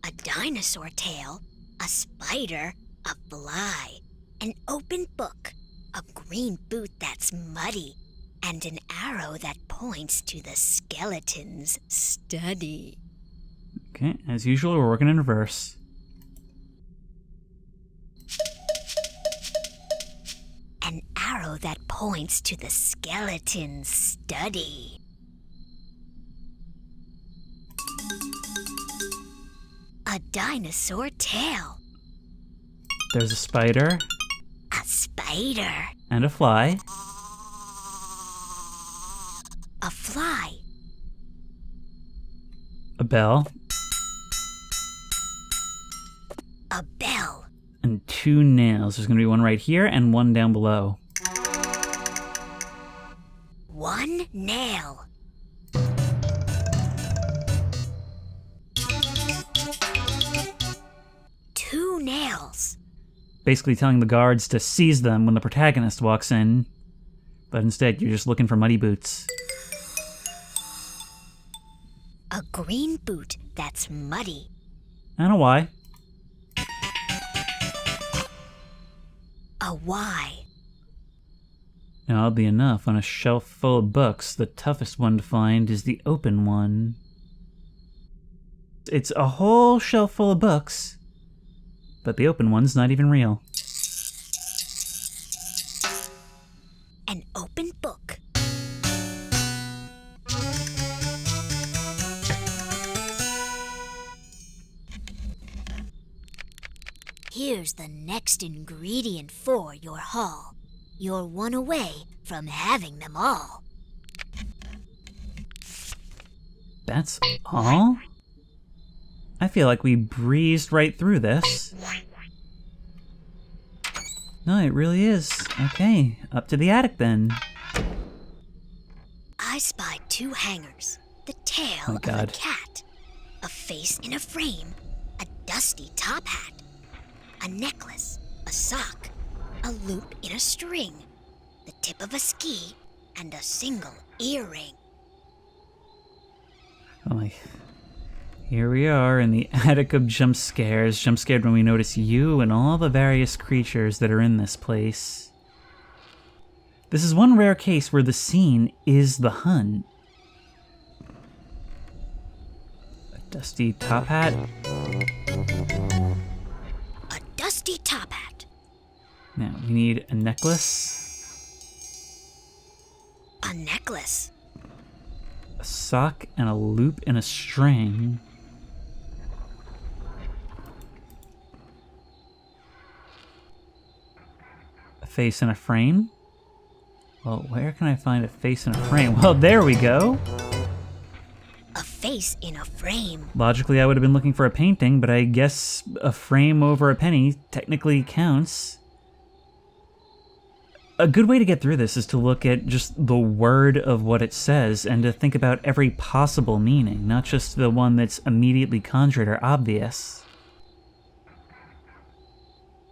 S1: a dinosaur tail, a spider, a fly, an open book, a green boot that's muddy, and an arrow that points to the skeleton's study.
S2: Okay, as usual, we're working in reverse.
S1: An arrow that points to the skeleton's study. A dinosaur tail.
S2: There's a spider.
S1: A spider.
S2: And a fly.
S1: A fly.
S2: A bell.
S1: A bell.
S2: And 2 nails. There's going to be one right here and one down below.
S1: 1 nail. Two nails.
S2: Basically telling the guards to seize them when the protagonist walks in. But instead, you're just looking for muddy boots.
S1: A green boot that's muddy.
S2: I don't know why.
S1: A Y.
S2: Now, oddly enough, on a shelf full of books, the toughest one to find is the open one. It's a whole shelf full of books, but the open one's not even real.
S1: An open book. Here's the next ingredient for your haul. You're 1 away from having them all.
S2: That's all? I feel like we breezed right through this. No, it really is. Okay, up to the attic then.
S1: I spy 2 hangers, the tail
S2: Oh,
S1: of a
S2: God.
S1: cat, a face in a frame, a dusty top hat, a necklace, a sock, a loop in a string, the tip of a ski, and a single earring.
S2: Oh my. Here we are in the attic of jump scares. Jump scared when we notice you and all the various creatures that are in this place. This is one rare case where the scene is the hunt. A dusty top hat.
S1: A dusty top hat,
S2: Now, we need a necklace,
S1: a necklace,
S2: a sock, and a loop and a string. A face in a frame? Well, where can I find a face in a frame? Well, there we go!
S1: a face in a frame,
S2: Logically, I would have been looking for a painting, but I guess a frame over a penny technically counts. A good way to get through this is to look at just the word of what it says and to think about every possible meaning, not just the one that's immediately conjured or obvious.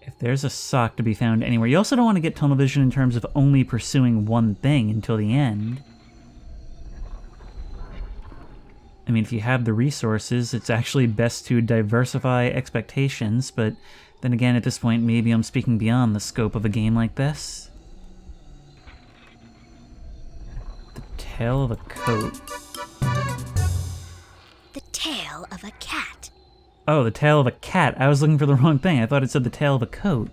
S2: If there's a sock to be found anywhere, you also don't want to get tunnel vision in terms of only pursuing one thing until the end. I mean, if you have the resources, it's actually best to diversify expectations, but then again, at this point, maybe I'm speaking beyond the scope of a game like this. The tail of a coat.
S1: the tail of a cat,
S2: Oh, the tail of a cat. I was looking for the wrong thing. I thought it said the tail of a coat.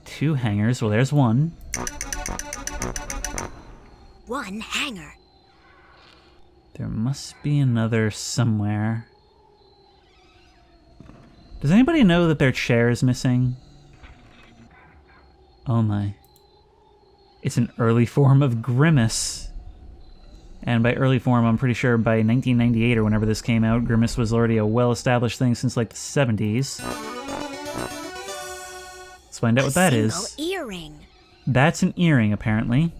S2: 2 hangers. Well, there's one.
S1: 1 hanger,
S2: There must be another somewhere. Does anybody know that their chair is missing? Oh my. It's an early form of Grimace. And by early form, I'm pretty sure by 1998 or whenever this came out, Grimace was already a well-established thing since like the 70s. Let's find out what that is.
S1: A single earring.
S2: That's an earring, apparently.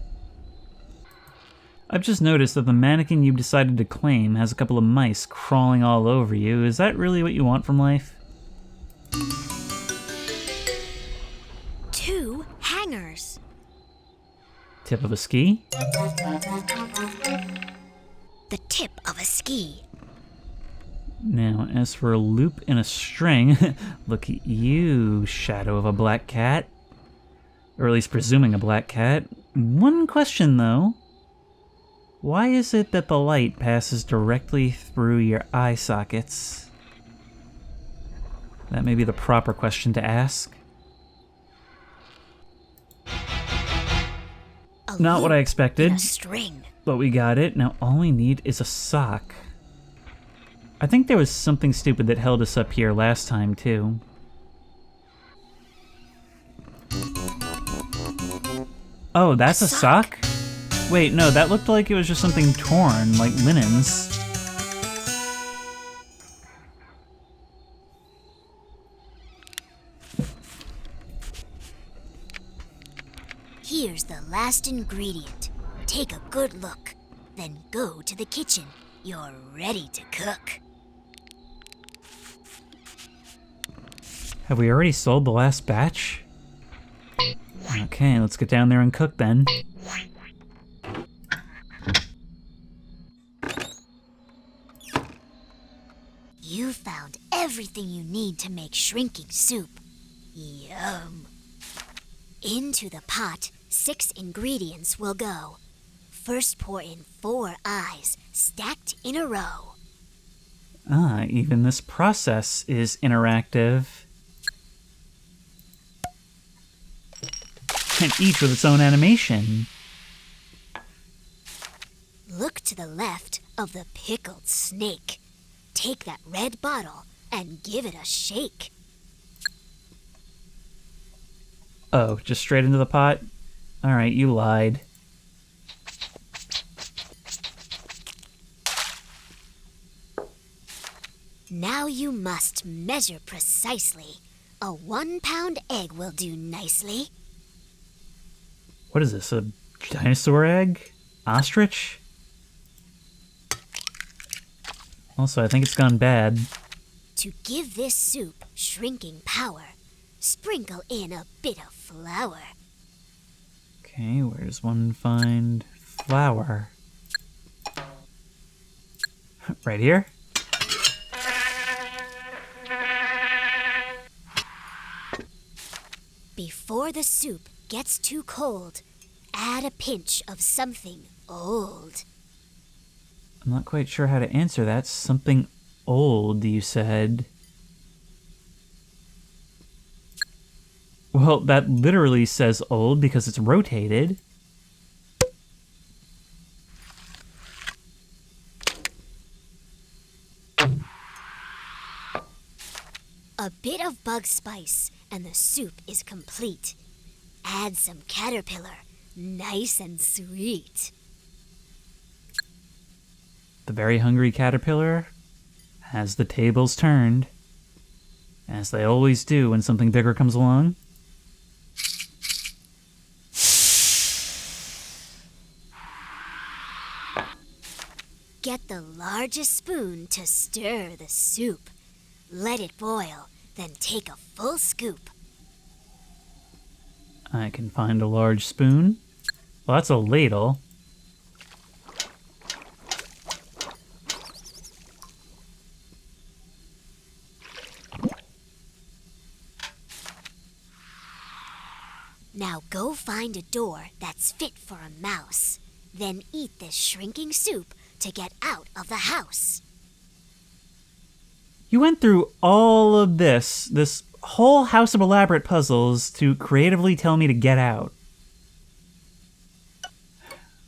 S2: I've just noticed that the mannequin you've decided to claim has a couple of mice crawling all over you. Is that really what you want from life?
S1: 2 hangers.
S2: Tip of a ski?
S1: The tip of a ski.
S2: Now, as for a loop and a string, look at you, shadow of a black cat. Or at least presuming a black cat. One question, though. Why is it that the light passes directly through your eye sockets? That may be the proper question to ask. Not what I expected,
S1: A string.
S2: but we got it. Now all we need is a sock. I think there was something stupid that held us up here last time, too. Oh, that's a sock? Wait, no, that looked like it was just something torn, like linens.
S1: Here's the last ingredient. Take a good look, then go to the kitchen. You're ready to cook.
S2: Have we already sold the last batch? Okay, let's get down there and cook then.
S1: You found everything you need to make shrinking soup. Yum. Into the pot, 6 ingredients will go. First pour in 4 eyes, stacked in a row.
S2: Ah, even this process is interactive. And each with its own animation.
S1: Look to the left of the pickled snake. Take that red bottle and give it a shake.
S2: Oh, just straight into the pot? Alright, you lied.
S1: Now you must measure precisely. A 1-pound egg will do nicely.
S2: What is this, a dinosaur egg? Ostrich? Also, I think it's gone bad.
S1: To give this soup shrinking power, sprinkle in a bit of flour.
S2: Okay, where's one find flour? Right here?
S1: Before the soup gets too cold, add a pinch of something old.
S2: I'm not quite sure how to answer that. Something old, you said. Well, that literally says old because it's rotated.
S1: A bit of bug spice and the soup is complete. Add some caterpillar, nice and sweet.
S2: The very hungry caterpillar has the tables turned, as they always do when something bigger comes along.
S1: Get the largest spoon to stir the soup. Let it boil, then take a full scoop.
S2: I can find a large spoon. Well, that's a ladle.
S1: Now go find a door that's fit for a mouse. Then eat this shrinking soup to get out of the house.
S2: You went through all of this whole house of elaborate puzzles to creatively tell me to get out.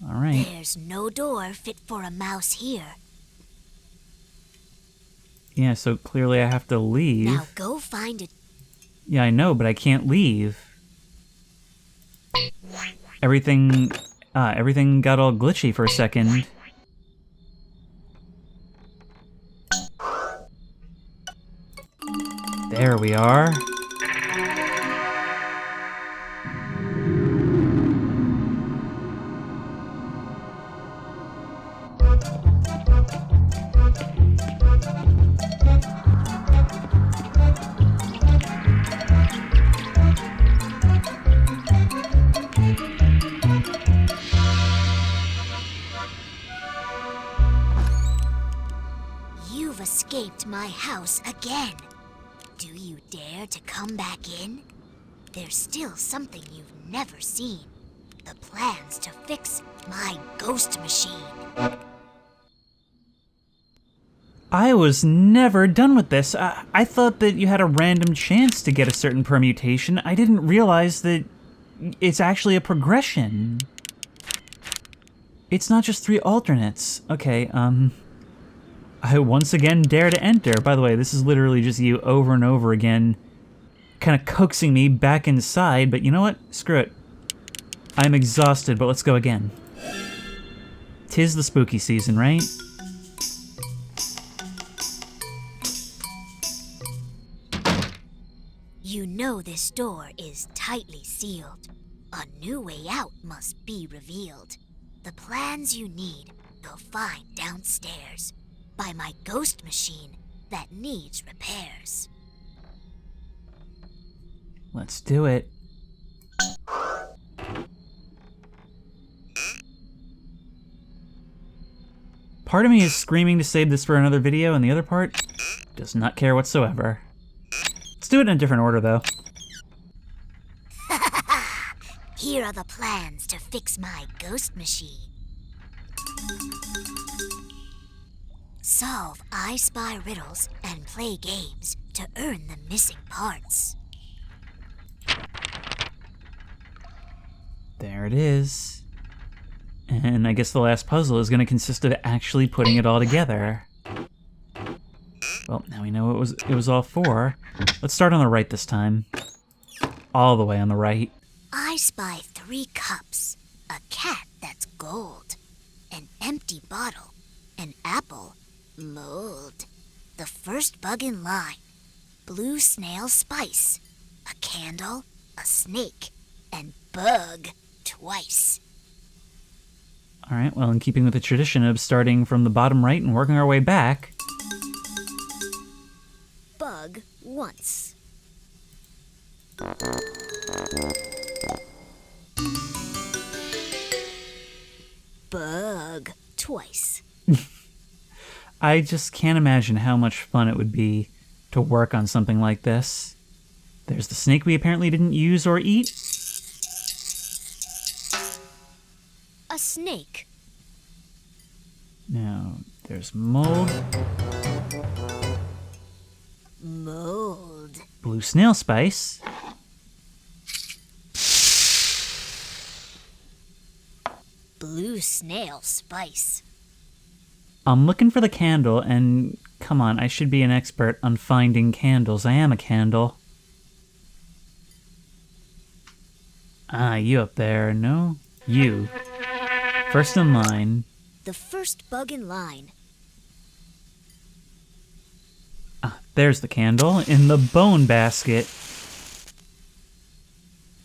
S2: All right.
S1: There's no door fit for a mouse here.
S2: Yeah, so clearly I have to leave.
S1: Now go find it.
S2: Yeah, I know, but I can't leave. Everything got all glitchy for a second. There we are.
S1: You've escaped my house again. Do you dare to come back in? There's still something you've never seen. The plans to fix my ghost machine.
S2: I was never done with this. I thought that you had a random chance to get a certain permutation. I didn't realize that it's actually a progression. It's not just 3 alternates. Okay, I once again dare to enter. By the way, this is literally just you over and over again, kind of coaxing me back inside, but you know what? Screw it. I'm exhausted, but let's go again. 'Tis the spooky season, right?
S1: You know this door is tightly sealed. A new way out must be revealed. The plans you need you'll find downstairs by my ghost machine that needs repairs.
S2: Let's do it. Part of me is screaming to save this for another video, and the other part does not care whatsoever. Let's do it in a different order, though.
S1: Here are the plans to fix my ghost machine. Solve I Spy riddles and play games to earn the missing parts.
S2: There it is. And I guess the last puzzle is going to consist of actually putting it all together. Well, now we know what it was all for. Let's start on the right this time. All the way on the right.
S1: I spy 3 cups, a cat that's gold, an empty bottle, an apple, mold, the first bug in line, blue snail spice, a candle, a snake, and bug twice.
S2: Alright, well, in keeping with the tradition of starting from the bottom right and working our way back.
S1: Bug once. Bug twice.
S2: I just can't imagine how much fun it would be to work on something like this. There's the snake we apparently didn't use or eat.
S1: A snake.
S2: Now, there's mold.
S1: Mold.
S2: Blue snail spice.
S1: Blue snail spice.
S2: I'm looking for the candle, and come on, I should be an expert on finding candles. I am a candle. Ah, you up there. No, you. First in line.
S1: The first bug in line.
S2: Ah, there's the candle in the bone basket.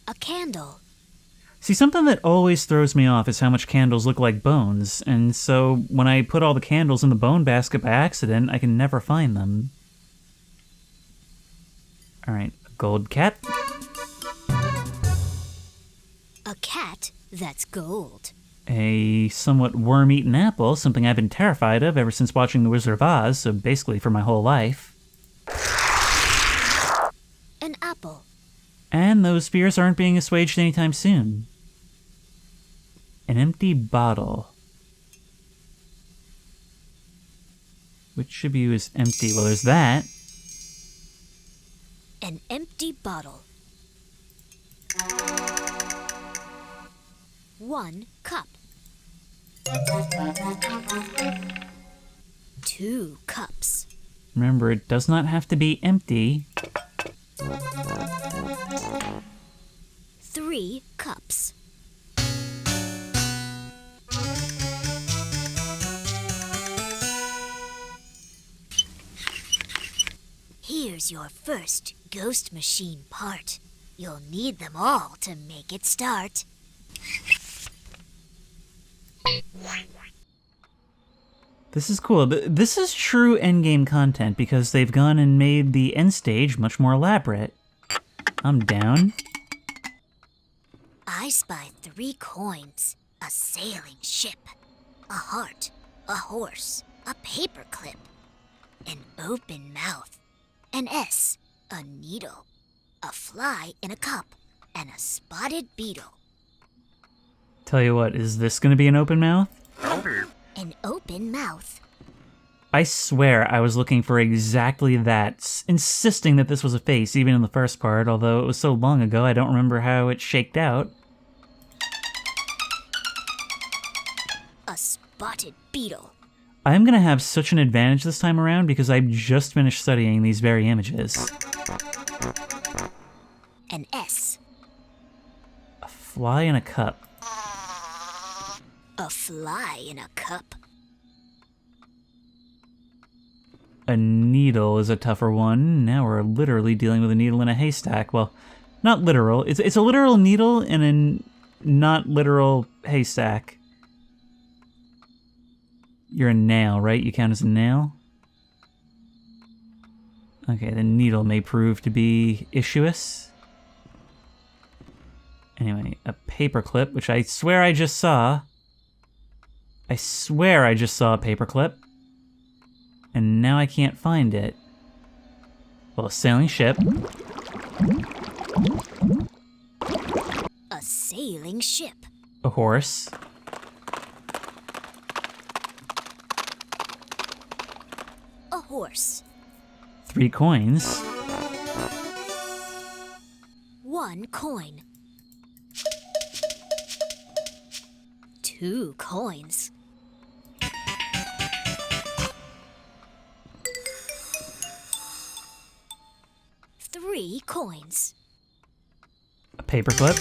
S1: A candle.
S2: See, something that always throws me off is how much candles look like bones, and so when I put all the candles in the bone basket by accident, I can never find them. Alright, a gold cat.
S1: A cat that's gold.
S2: A somewhat worm-eaten apple, something I've been terrified of ever since watching The Wizard of Oz, so basically for my whole life.
S1: An apple.
S2: And those fears aren't being assuaged anytime soon. An empty bottle. Which of you is empty? Well, there's that.
S1: An empty bottle. 1 cup. 2 cups.
S2: Remember, it does not have to be empty.
S1: 3 cups. Here's your first ghost machine part. You'll need them all to make it start.
S2: This is cool. This is true endgame content because they've gone and made the end stage much more elaborate. I'm down.
S1: I spy 3 coins, a sailing ship, a heart, a horse, a paperclip, an open mouth, an S, a needle, a fly in a cup, and a spotted beetle.
S2: Tell you what, is this gonna be an open mouth?
S1: An open mouth.
S2: I swear I was looking for exactly that, insisting that this was a face even in the first part, although it was so long ago I don't remember how it shaked out.
S1: A spotted beetle.
S2: I'm gonna have such an advantage this time around because I've just finished studying these very images.
S1: An S.
S2: A fly in a cup.
S1: A fly in a cup.
S2: A needle is a tougher one. Now we're literally dealing with a needle in a haystack. Well, not literal. It's a literal needle in a not literal haystack. You're a nail, right? You count as a nail? Okay, the needle may prove to be issuous. Anyway, a paperclip, which I swear I just saw. I swear I just saw a paperclip. And now I can't find it. Well, a sailing ship.
S1: A sailing ship.
S2: A horse.
S1: A horse.
S2: 3 coins.
S1: 1 coin. 2 coins. 3 coins.
S2: A paperclip.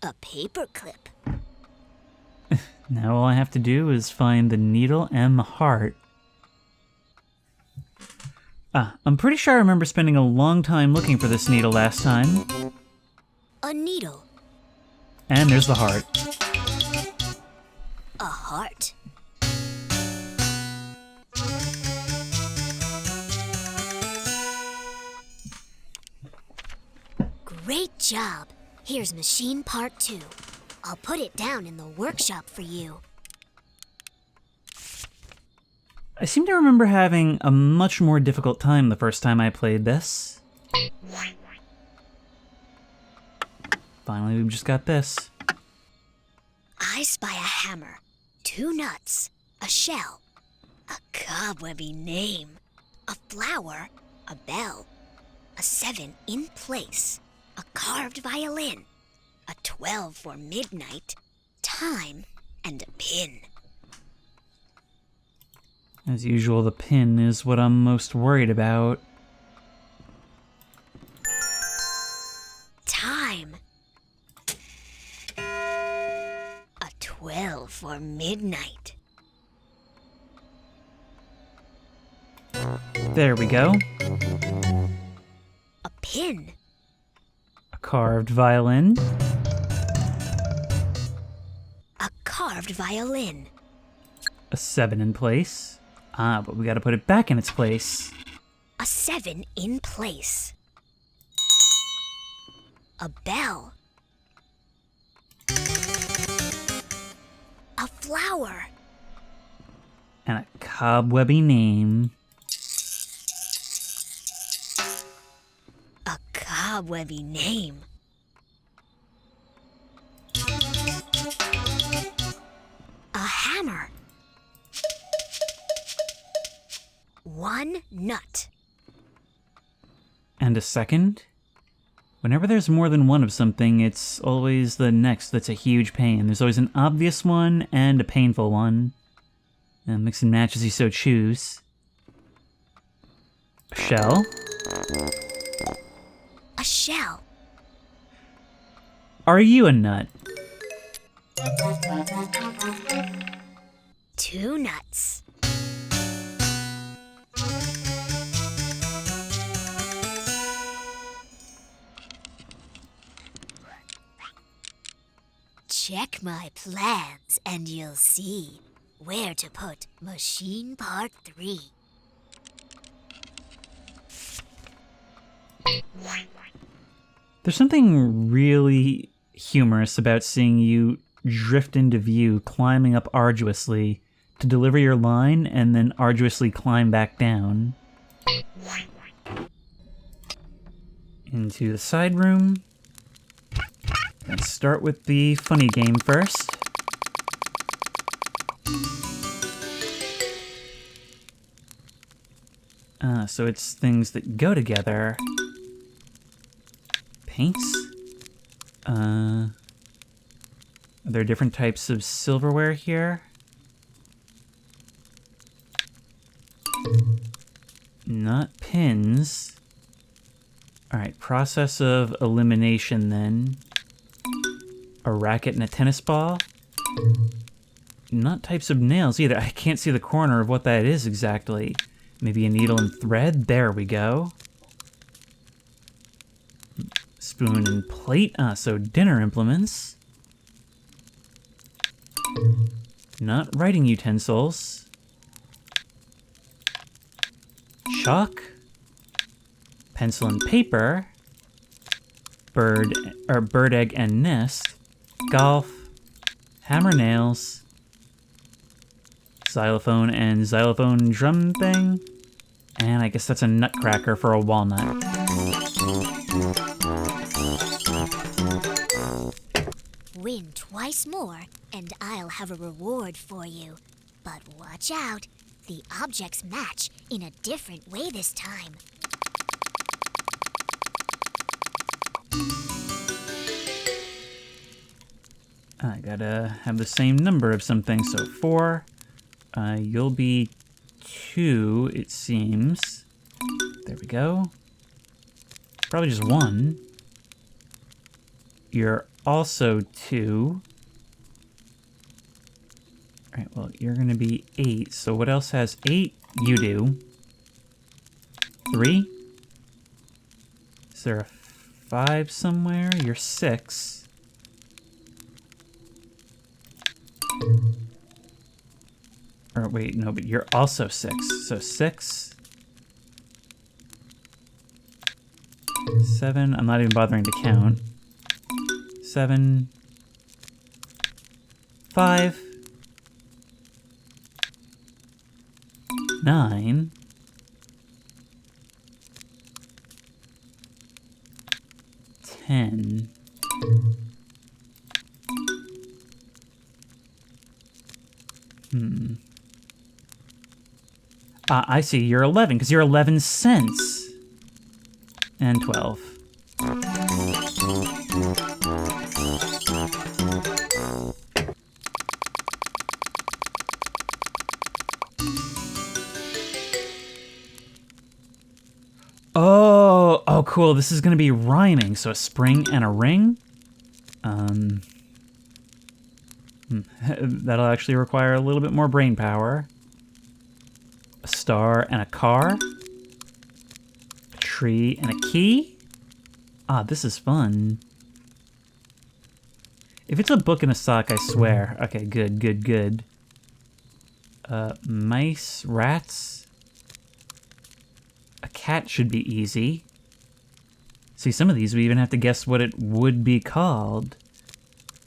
S1: A paperclip.
S2: Now all I have to do is find the needle and the heart. I'm pretty sure I remember spending a long time looking for this needle last time.
S1: A needle.
S2: And there's the heart.
S1: A heart. Great job. Here's machine part 2. I'll put it down in the workshop for you.
S2: I seem to remember having a much more difficult time the first time I played this. Finally, we've just got this.
S1: I spy a hammer, 2 nuts, a shell, a cobwebby name, a flower, a bell, a 7 in place, a carved violin, a 12 for midnight, time, and a pin.
S2: As usual, the pin is what I'm most worried about.
S1: Time. A 12 for midnight.
S2: There we go.
S1: A pin.
S2: A carved violin.
S1: A carved violin.
S2: A 7 in place. But we gotta put it back in its place.
S1: A 7 in place. A bell. A flower.
S2: And a cobwebby name.
S1: A cobwebby name. A hammer. 1 nut.
S2: And a second? Whenever there's more than one of something, it's always the next that's a huge pain. There's always an obvious one and a painful one. Mix and match as you so choose. A shell.
S1: A shell.
S2: Are you a nut?
S1: 2 nuts. Check my plans and you'll see where to put machine part 3.
S2: There's something really humorous about seeing you drift into view, climbing up arduously to deliver your line and then arduously climb back down. Into the side room. Let's start with the funny game first. So it's things that go together. Paints. Are there different types of silverware here? Not pins. Alright, process of elimination then. A racket and a tennis ball. Not types of nails either. I can't see the corner of what that is exactly. Maybe a needle and thread? There we go. Spoon and plate. So dinner implements. Not writing utensils. Chalk. Pencil and paper. Bird egg and nest. Golf. Hammer nails. Xylophone and xylophone drum thing. And I guess that's a nutcracker for a walnut.
S1: Win twice more, and I'll have a reward for you. But watch out, the objects match in a different way this time.
S2: I gotta have the same number of something, so 4. You'll be 2, it seems. There we go. Probably just 1. You're also 2. Alright, well, you're gonna be 8. So what else has 8? You do. 3? Is there a 5 somewhere? You're 6. Or wait, no, but you're also 6. So 6. 7. I'm not even bothering to count. 7. 5. 9. 10. I see, you're 11, because you're 11 cents. And 12. Oh, cool, this is gonna be rhyming, so a spring and a ring? That'll actually require a little bit more brain power. A star and a car. A tree and a key. This is fun. If it's a book and a sock, I swear. Okay, good. Mice, rats. A cat should be easy. See, some of these we even have to guess what it would be called.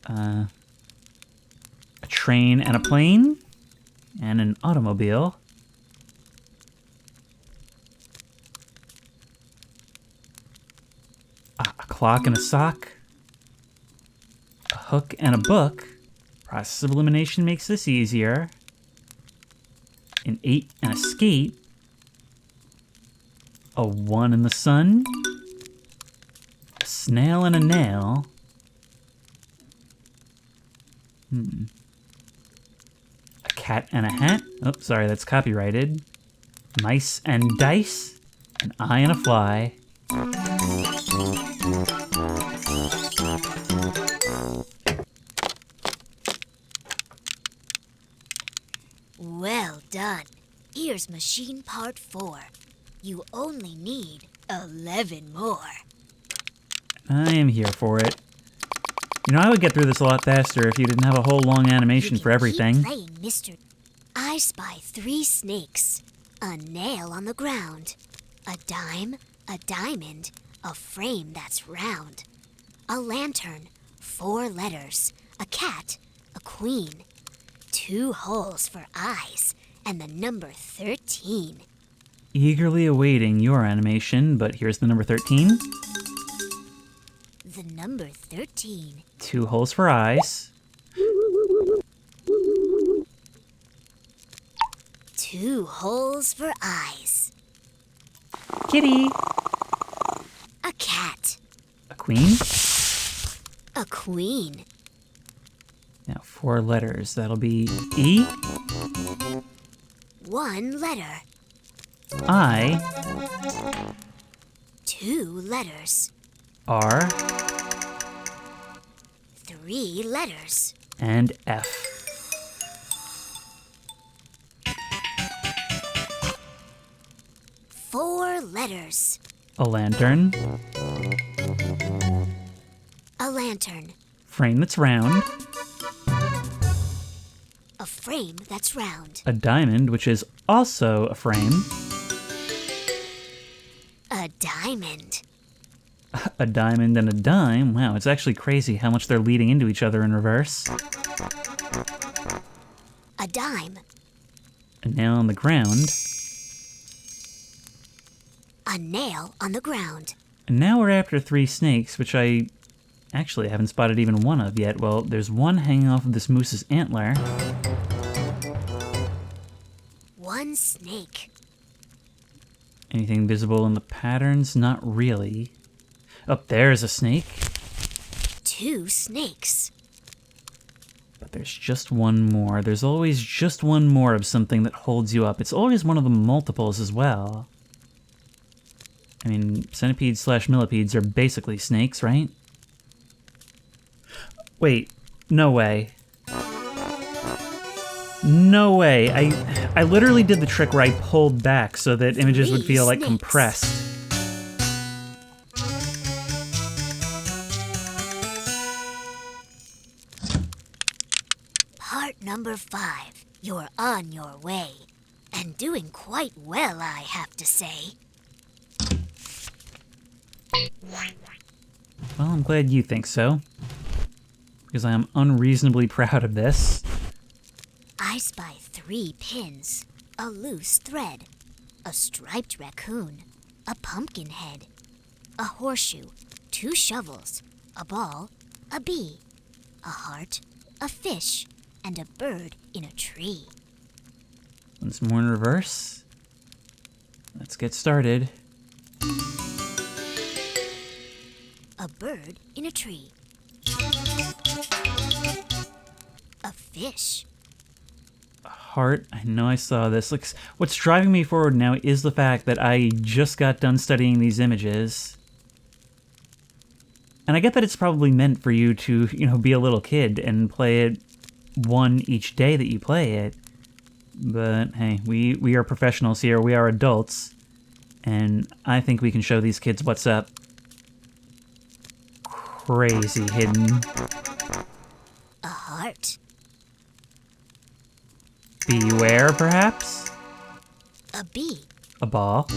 S2: A train and a plane. And an automobile. A clock and a sock. A hook and a book. Process of elimination makes this easier. An 8 and a skate. A 1 in the sun. A snail and a nail. A cat and a hat. Oh, sorry, that's copyrighted. Mice and dice. An eye and a fly.
S1: Well done. Here's machine part 4. You only need 11 more.
S2: I am here for it. You know, I would get through this a lot faster if you didn't have a whole long animation
S1: You
S2: for
S1: can
S2: everything.
S1: Keep playing, Mr. I spy 3 snakes, a nail on the ground, a dime, a diamond, a frame that's round, a lantern, 4 letters, a cat, a queen, 2 holes for eyes, and the number 13.
S2: Eagerly awaiting your animation, but here's the number 13.
S1: The number 13.
S2: 2 holes for eyes.
S1: 2 holes for eyes.
S2: Kitty.
S1: A cat.
S2: A queen.
S1: A queen.
S2: Now 4 letters. That'll be E,
S1: 1 letter.
S2: I,
S1: 2 letters.
S2: R,
S1: 3 letters.
S2: and F.
S1: Four letters.
S2: A lantern.
S1: A lantern.
S2: Frame that's round.
S1: A frame that's round.
S2: A diamond, which is also a frame.
S1: A diamond.
S2: A diamond and a dime. Wow, it's actually crazy how much they're leading into each other in reverse.
S1: A dime.
S2: A nail on the ground.
S1: A nail on the ground.
S2: And now we're after 3 snakes, which I actually haven't spotted even one of yet. Well, there's one hanging off of this moose's antler.
S1: 1 snake.
S2: Anything visible in the patterns? Not really. Up there's a snake.
S1: 2 snakes.
S2: But there's just one more. There's always just one more of something that holds you up. It's always one of the multiples as well. I mean, centipedes / millipedes are basically snakes, right? Wait, no way. No way. I literally did the trick where I pulled back so that images would
S1: 3
S2: feel like
S1: snakes.
S2: compressed.
S1: Part number 5. You're on your way. And doing quite well, I have to say.
S2: Well, I'm glad you think so. Because I am unreasonably proud of this.
S1: I spy 3 pins, a loose thread, a striped raccoon, a pumpkin head, a horseshoe, 2 shovels, a ball, a bee, a heart, a fish, and a bird in a tree.
S2: Once more in reverse. Let's get started.
S1: A bird in a tree. A fish.
S2: Heart, I know I saw this. Like, what's driving me forward now is the fact that I just got done studying these images. And I get that it's probably meant for you to, be a little kid and play it one each day that you play it. But hey, we are professionals here, we are adults, and I think we can show these kids what's up. Crazy hidden.
S1: A heart.
S2: Beware, perhaps?
S1: A bee.
S2: A ball.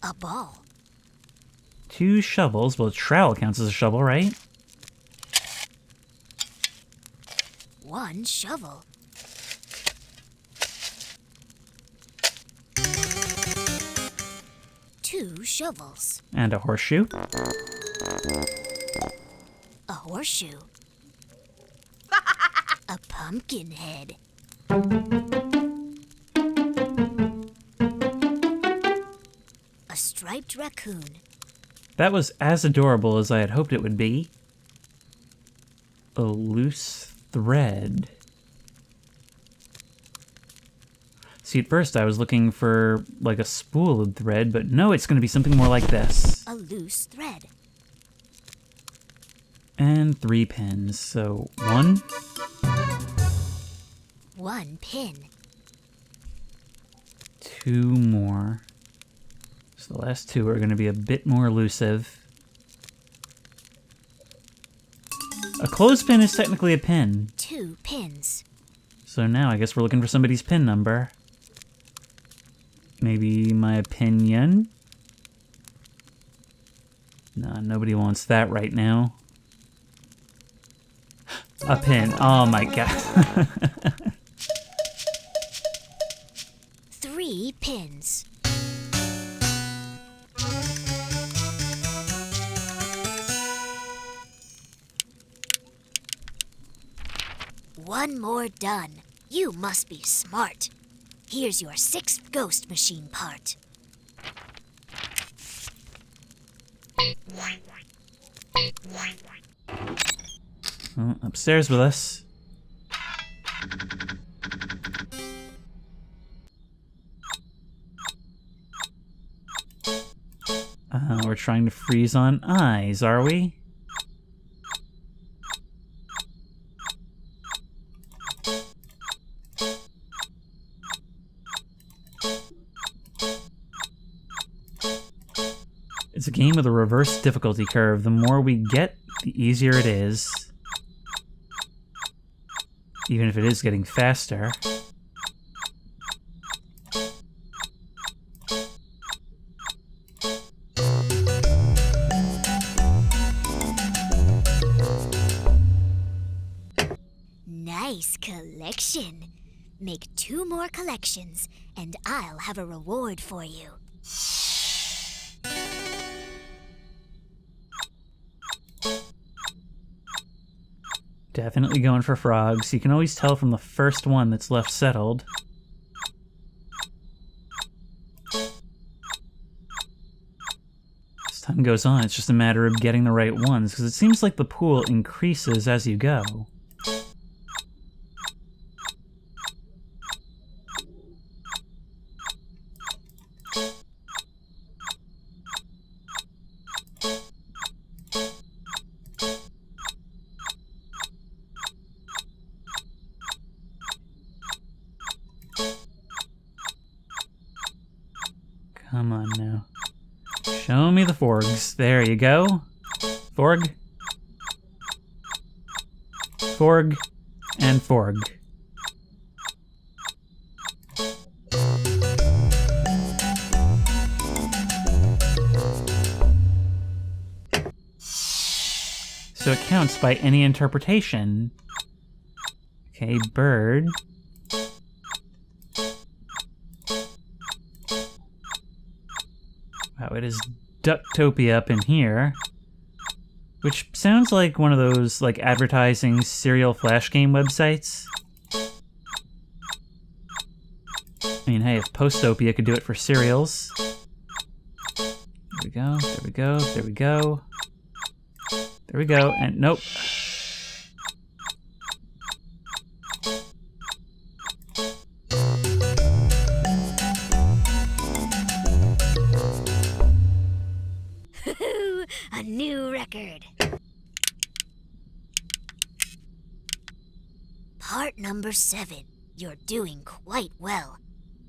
S1: A ball.
S2: 2 shovels. Well, a trowel counts as a shovel, right?
S1: 1 shovel. 2 shovels.
S2: And a horseshoe.
S1: A horseshoe. A pumpkin head. A striped raccoon.
S2: That was as adorable as I had hoped it would be. A loose thread. See, at first I was looking for, like, a spool of thread, but no, it's going to be something more like this.
S1: A loose thread.
S2: And 3 pins, so 1.
S1: 1 pin.
S2: 2 more. So the last 2 are going to be a bit more elusive. A clothespin is technically a pin.
S1: 2 pins.
S2: So now I guess we're looking for somebody's pin number. Maybe my opinion? Nah, nobody wants that right now. A pin. Oh my god.
S1: 3 pins. One more done. You must be smart. Here's your 6th ghost machine part.
S2: Oh, upstairs with us. We're trying to freeze on eyes, are we? It's a game with a reverse difficulty curve. The more we get, the easier it is. Even if it is getting faster.
S1: Nice collection. Make 2 more collections, and I'll have a reward for you.
S2: Definitely going for frogs. You can always tell from the first one that's left settled. As time goes on, it's just a matter of getting the right ones, because it seems like the pool increases as you go. Come on now. Show me the forgs. There you go. Forg. Forg. And forg. So it counts by any interpretation. Okay, bird. Wow, it is Ducktopia up in here. Which sounds like one of those, like, advertising serial flash game websites. I mean, hey, if Postopia could do it for cereals. There we go, there we go, there we go. There we go, and nope.
S1: A new record. Part number 7. You're doing quite well.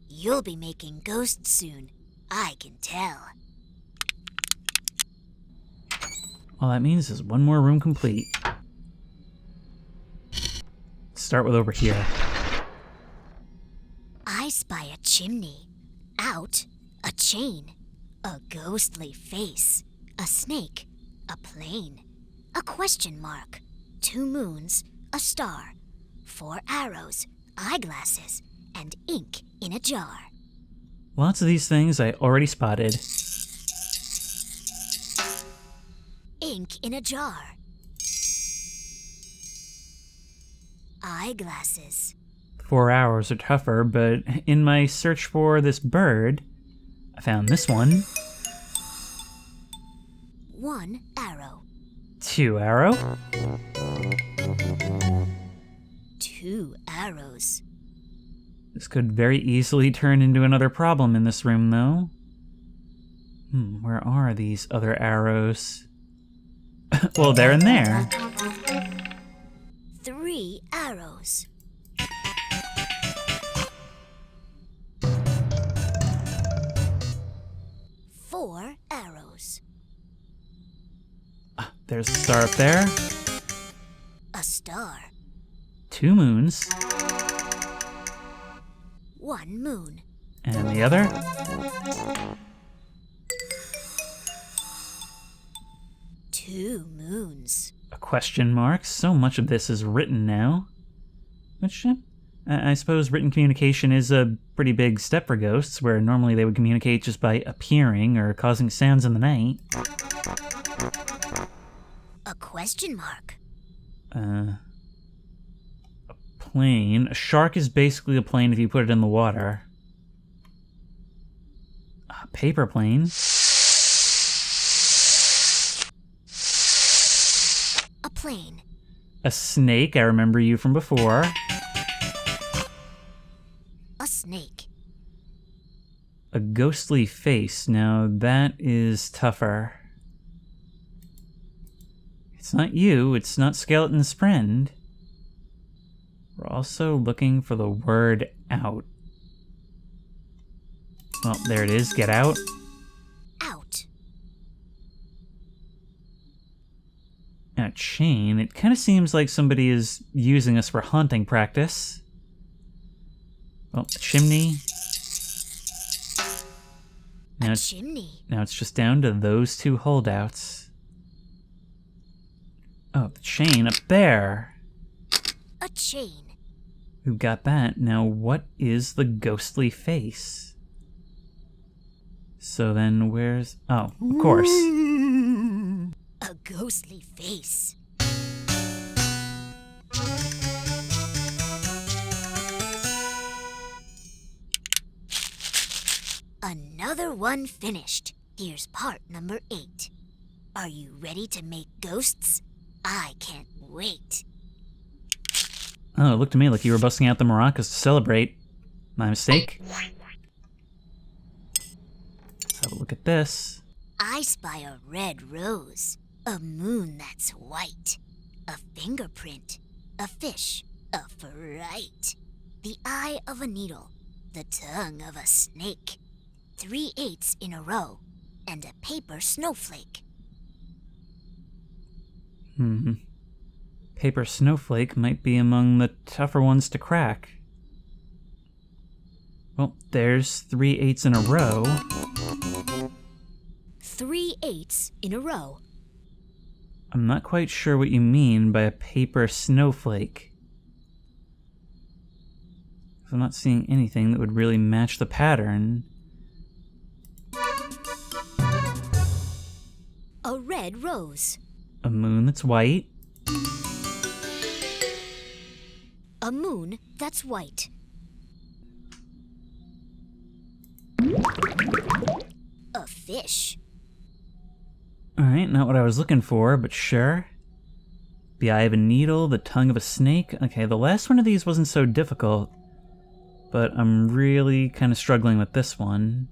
S1: You'll be making ghosts soon. I can tell.
S2: All that means is 1 more room complete. Let's start with over here.
S1: I spy a chimney. Out, a chain. A ghostly face. A snake. A plane. A question mark. 2 moons. A star. 4 arrows. Eyeglasses. And ink in a jar.
S2: Lots of these things I already spotted.
S1: Ink in a jar. Eyeglasses.
S2: 4 hours are tougher, but in my search for this bird, I found this one.
S1: 1 arrow.
S2: 2 arrow.
S1: 2 arrows.
S2: This could very easily turn into another problem in this room, though. Where are these other arrows? Well, they're in there.
S1: 3 arrows. 4 arrows.
S2: There's a star up there.
S1: A star.
S2: 2 moons.
S1: 1 moon.
S2: And the other?
S1: 2 moons.
S2: A question mark. So much of this is written now. Which, I suppose written communication is a pretty big step for ghosts, where normally they would communicate just by appearing or causing sounds in the night.
S1: A question mark.
S2: A plane. A shark is basically a plane if you put it in the water. A paper plane.
S1: A plane.
S2: A snake, I remember you from before.
S1: A snake.
S2: A ghostly face. Now that is tougher. It's not you, it's not Skeleton's friend. We're also looking for the word out. Well, there it is. Get out.
S1: Out.
S2: And a chain. It kind of seems like somebody is using us for hunting practice. Well, a chimney.
S1: A chimney.
S2: Now it's just down to those 2 holdouts. Oh, the chain up there.
S1: A chain.
S2: We've got that. Now, what is the ghostly face? So then where's... Oh, of course.
S1: A ghostly face. Another one finished. Here's part number 8. Are you ready to make ghosts? I can't wait.
S2: Oh, it looked to me like you were busting out the maracas to celebrate. My mistake. Let's have a look at this.
S1: I spy a red rose, a moon that's white, a fingerprint, a fish, a fright, the eye of a needle, the tongue of a snake, 3 8s in a row, and a paper snowflake.
S2: Paper snowflake might be among the tougher ones to crack. Well, there's 3 8s in a row.
S1: 3 8s in a row.
S2: I'm not quite sure what you mean by a paper snowflake. I'm not seeing anything that would really match the pattern.
S1: A red rose.
S2: A moon that's white.
S1: A moon that's white. A fish.
S2: Alright, not what I was looking for, but sure. The eye of a needle, the tongue of a snake. Okay, the last one of these wasn't so difficult, but I'm really kind of struggling with this one.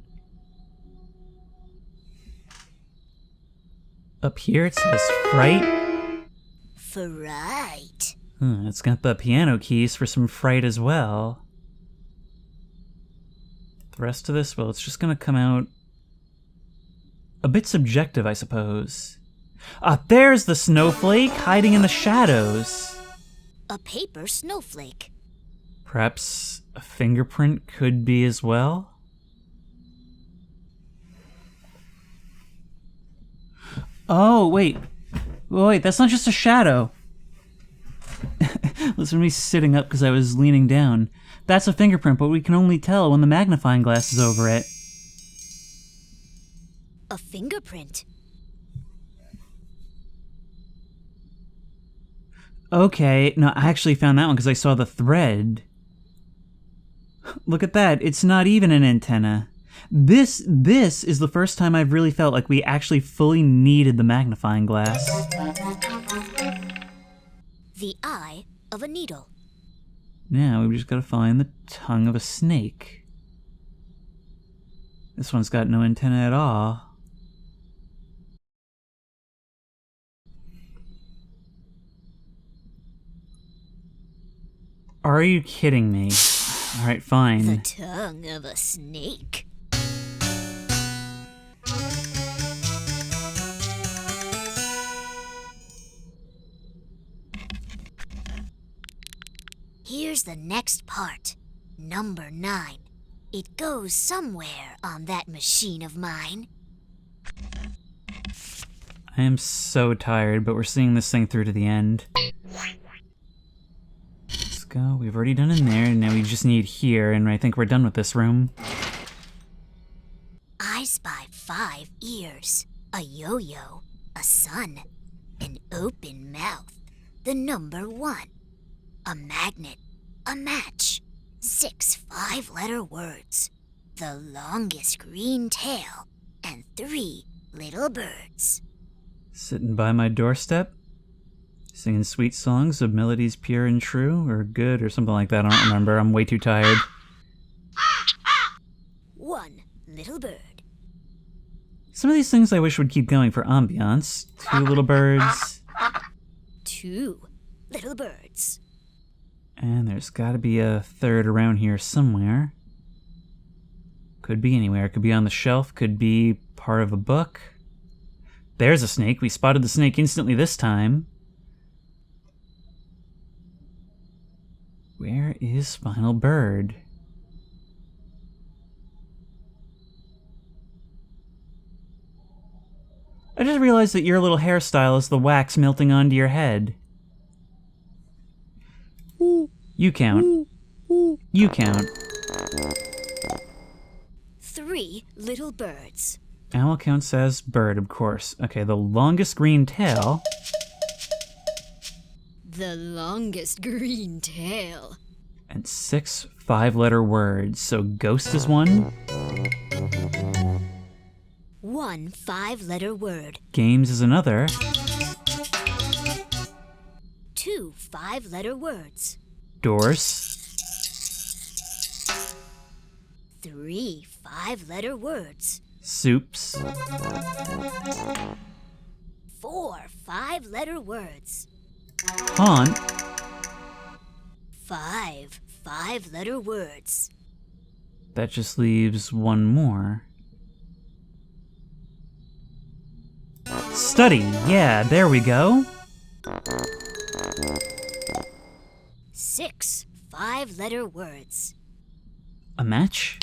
S2: Up here it says fright.
S1: Fright.
S2: It's got the piano keys for some fright as well. The rest of this, well, it's just gonna come out a bit subjective, I suppose. There's the snowflake hiding in the shadows.
S1: A paper snowflake.
S2: Perhaps a fingerprint could be as well? Oh, wait. Wait, that's not just a shadow. Listen to me sitting up because I was leaning down. That's a fingerprint, but we can only tell when the magnifying glass is over it.
S1: A fingerprint.
S2: Okay, no, I actually found that one because I saw the thread. Look at that, it's not even an antenna. This is the first time I've really felt like we actually fully needed the magnifying glass.
S1: The eye of a needle.
S2: Now we've just got to find the tongue of a snake. This one's got no antenna at all. Are you kidding me? Alright, fine.
S1: The tongue of a snake. Here's the next part. Number 9. It goes somewhere on that machine of mine.
S2: I am so tired, but we're seeing this thing through to the end. Let's go. We've already done in there, and now we just need here, and I think we're done with this room.
S1: I spy 5 ears, a yo-yo, a sun, an open mouth, the number 1, a magnet, a match, 6 5-letter words, the longest green tail, and 3 little birds.
S2: Sitting by my doorstep, singing sweet songs of melodies pure and true, or good, or something like that. I don't remember. I'm way too tired.
S1: 1 little bird.
S2: Some of these things I wish would keep going for ambiance. 2 little birds.
S1: 2 little birds.
S2: And there's gotta be a third around here somewhere. Could be anywhere. Could be on the shelf. Could be part of a book. There's a snake. We spotted the snake instantly this time. Where is Final Bird? I just realized that your little hairstyle is the wax melting onto your head. You count. You count.
S1: 3 little birds.
S2: Owl counts as bird, of course. Okay, the longest green tail.
S1: The longest green tail.
S2: And 6 5-letter words. So ghost is 1.
S1: 1 5-letter word.
S2: Games is another.
S1: 2 5-letter words.
S2: Doors.
S1: 3 5-letter words.
S2: Soups.
S1: 4 5-letter words.
S2: Haunt.
S1: 5 5-letter words.
S2: That just leaves 1 more. Study. Yeah, there we go.
S1: 6 5-letter words.
S2: A match.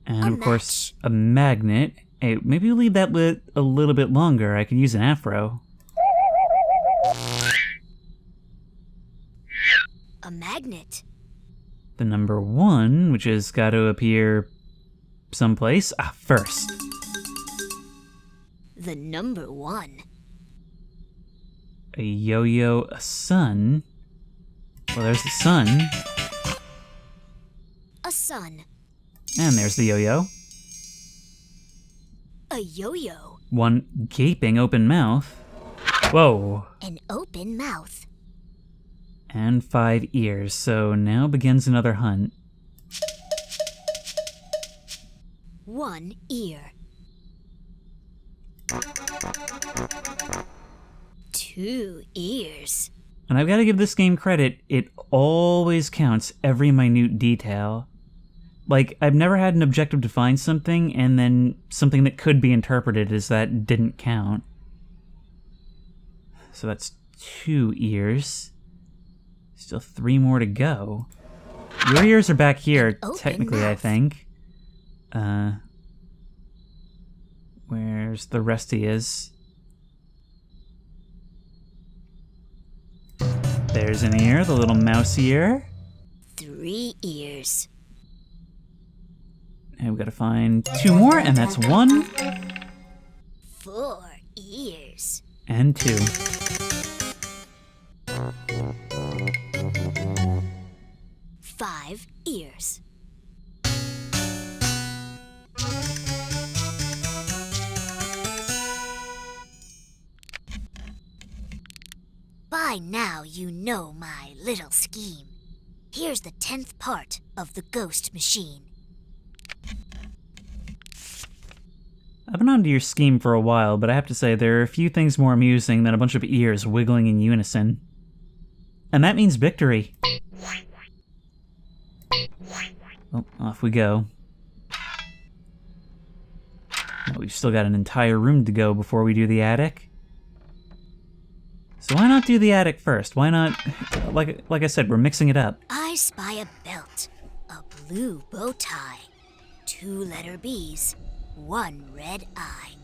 S2: And of course, a magnet. Hey, maybe we'll leave that lit a little bit longer. I could use an afro.
S1: A magnet.
S2: The number 1, which has got to appear someplace. First.
S1: The number 1.
S2: A yo-yo, a sun. Well, there's the sun.
S1: A sun.
S2: And there's the yo-yo.
S1: A yo-yo.
S2: 1 gaping open mouth. Whoa.
S1: An open mouth.
S2: And 5 ears. So now begins another hunt.
S1: 1 ear. 2 ears.
S2: And I've got to give this game credit, it always counts every minute detail. Like, I've never had an objective to find something, and then something that could be interpreted as that didn't count. So that's 2 ears. Still 3 more to go. Your ears are back here, technically, I think. Where's the rest he is? There's an ear, the little mouse ear.
S1: 3 ears.
S2: And we've got to find 2 more, and that's 1.
S1: 4 ears.
S2: And 2.
S1: 5 ears. By now you know my little scheme. Here's the 10th part of the ghost machine.
S2: I've been onto your scheme for a while, but I have to say there are a few things more amusing than a bunch of ears wiggling in unison. And that means victory. Well, off we go. Well, we've still got an entire room to go before we do the attic. So why not do the attic first? Why not, like I said, we're mixing it up.
S1: I spy a belt, a blue bow tie, 2 letter B's, 1 red eye,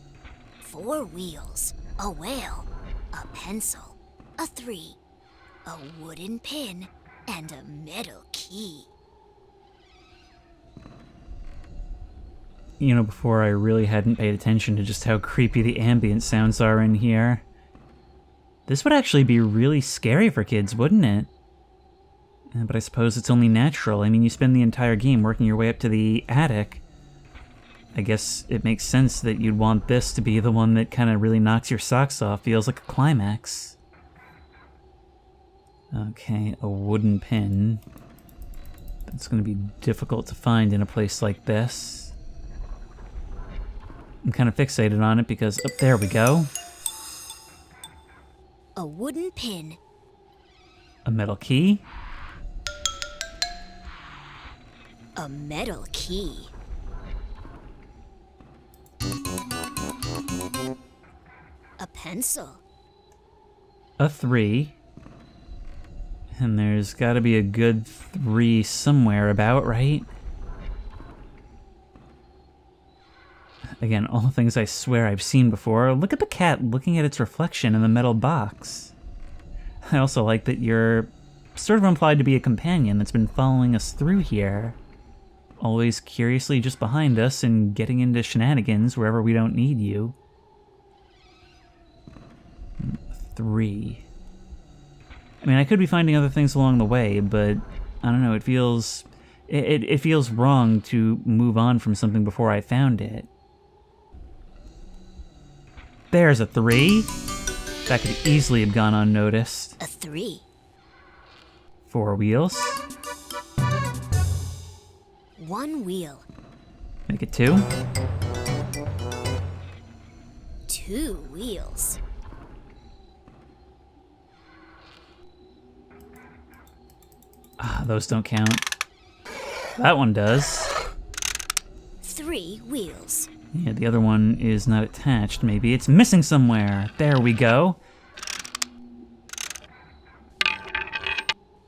S1: 4 wheels, a whale, a pencil, a 3, a wooden pin, and a metal key.
S2: You know, before I really hadn't paid attention to just how creepy the ambient sounds are in here. This would actually be really scary for kids, wouldn't it? But I suppose it's only natural. I mean, you spend the entire game working your way up to the attic. I guess it makes sense that you'd want this to be the one that kind of really knocks your socks off, feels like a climax. Okay, a wooden pin. That's going to be difficult to find in a place like this. I'm kind of fixated on it because, oh, there we go.
S1: A wooden pin.
S2: A metal key.
S1: A metal key. A pencil.
S2: A 3. And there's got to be a good 3 somewhere about, right? Again, all things I swear I've seen before. Look at the cat looking at its reflection in the metal box. I also like that you're sort of implied to be a companion that's been following us through here. Always curiously just behind us and getting into shenanigans wherever we don't need you. 3. I mean, I could be finding other things along the way, but I don't know, it feels wrong to move on from something before I found it. There's a 3. That could easily have gone unnoticed.
S1: A 3.
S2: 4 wheels.
S1: 1 wheel.
S2: Make it 2.
S1: 2 wheels.
S2: Ah, those don't count. That one does.
S1: 3 wheels.
S2: Yeah, the other one is not attached, maybe. It's missing somewhere. There we go.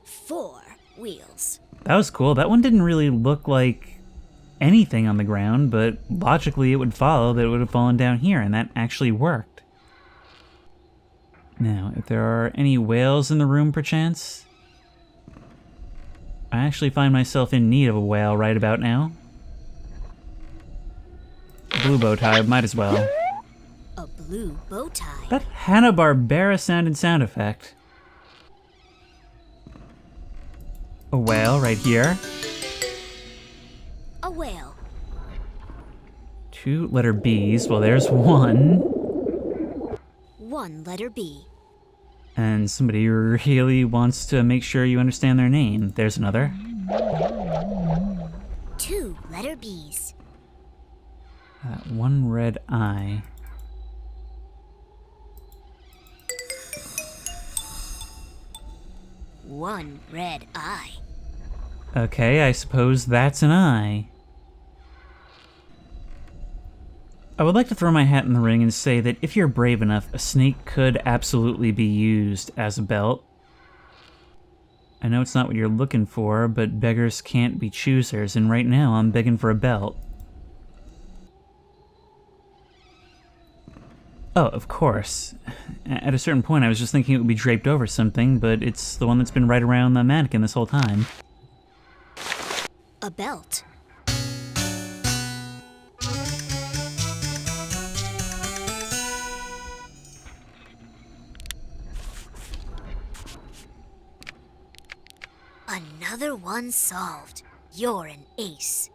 S1: 4 wheels.
S2: That was cool. That one didn't really look like anything on the ground, but logically it would follow that it would have fallen down here, and that actually worked. Now, if there are any whales in the room, perchance? I actually find myself in need of a whale right about now. Blue bow tie, might as well.
S1: A blue bow tie.
S2: That Hanna-Barbera sound effect. A whale right here.
S1: A whale.
S2: 2 letter B's. Well, there's 1.
S1: 1 letter B.
S2: And somebody really wants to make sure you understand their name. There's another.
S1: 2 letter B's.
S2: 1 red eye.
S1: One red eye.
S2: Okay, I suppose that's an eye. I would like to throw my hat in the ring and say that if you're brave enough, a snake could absolutely be used as a belt. I know it's not what you're looking for, but beggars can't be choosers, and right now I'm begging for a belt. Oh, of course. At a certain point I was just thinking it would be draped over something, but it's the one that's been right around the mannequin this whole time.
S1: A belt. Another one solved. You're an ace.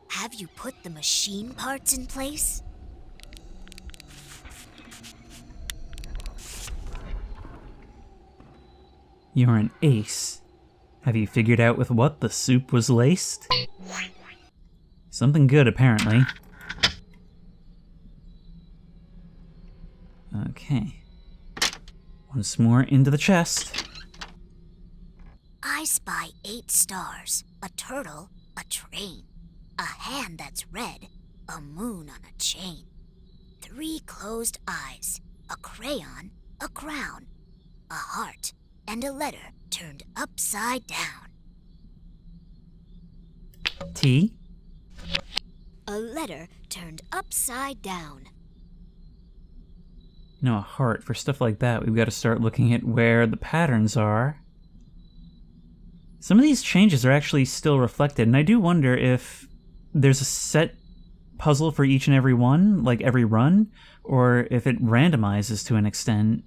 S1: Have you put the machine parts in place?
S2: You're an ace. Have you figured out with what the soup was laced? Something good, apparently. Okay. Once more into the chest.
S1: I spy 8 stars, a turtle, a train, a hand that's red, a moon on a chain, 3 closed eyes, a crayon, a crown, a heart, and a letter turned upside down.
S2: T.
S1: A letter turned upside down.
S2: You know, a heart, for stuff like that, we've got to start looking at where the patterns are. Some of these changes are actually still reflected, and I do wonder if there's a set puzzle for each and every one, like every run, or if it randomizes to an extent.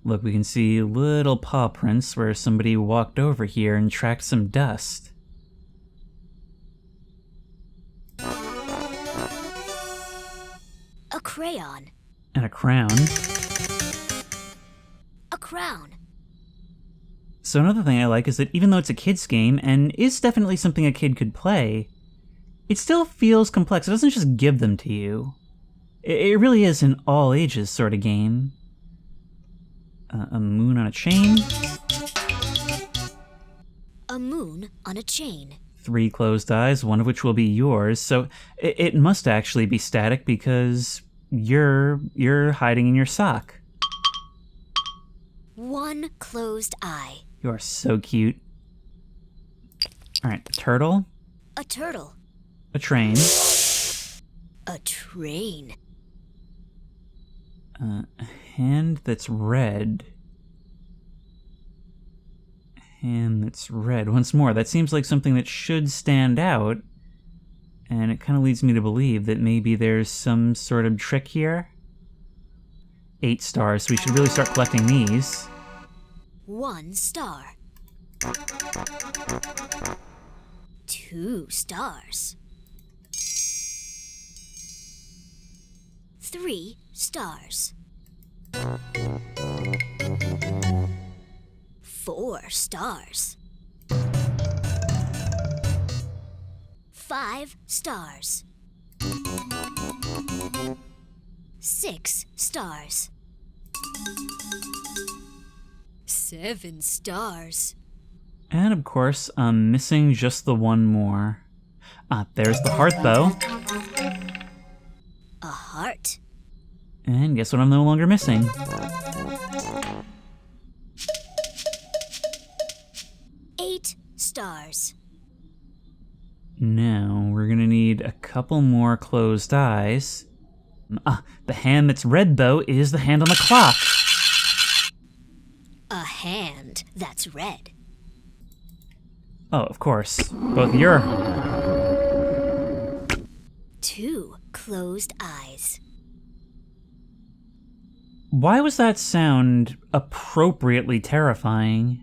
S2: Look, we can see little paw prints where somebody walked over here and tracked some dust.
S1: A crayon.
S2: And a crown.
S1: A crown.
S2: So another thing I like is that even though it's a kid's game, and is definitely something a kid could play, it still feels complex. It doesn't just give them to you. It really is an all-ages sort of game. A moon on a chain.
S1: A moon on a chain.
S2: 3 closed eyes, one of which will be yours, so it must actually be static because you're hiding in your sock.
S1: 1 closed eye.
S2: You are so cute. Alright, a turtle.
S1: A turtle.
S2: A train.
S1: A train.
S2: A hand that's red. A hand that's red. Once more, that seems like something that should stand out. And it kind of leads me to believe that maybe there's some sort of trick here. 8 stars, so we should really start collecting these.
S1: 1 star. 2 stars. 3 stars. 4 stars. 5 stars. 6 stars. 7 stars.
S2: And of course, I'm missing just the one more. Ah, there's the heart, though.
S1: A heart.
S2: And guess what I'm no longer missing?
S1: 8 stars.
S2: Now, we're gonna need a couple more closed eyes. Ah, the hand that's red, though, is the hand on the clock.
S1: A hand that's red.
S2: Oh, of course. Both your...
S1: 2 closed eyes.
S2: Why was that sound appropriately terrifying?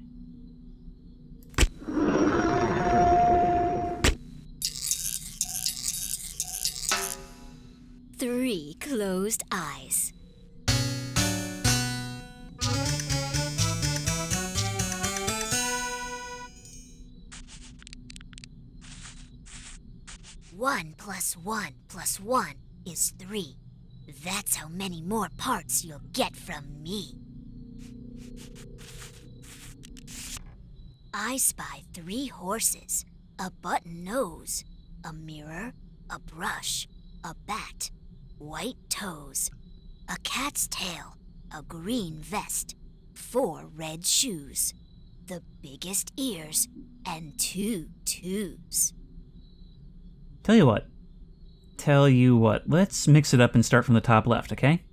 S1: Three closed eyes. One plus 1 plus 1 is 3. That's how many more parts you'll get from me. I spy 3 horses, a button nose, a mirror, a brush, a bat, white toes, a cat's tail, a green vest, 4 red shoes, the biggest ears, and 2 tubes.
S2: Tell you what, let's mix it up and start from the top left, okay?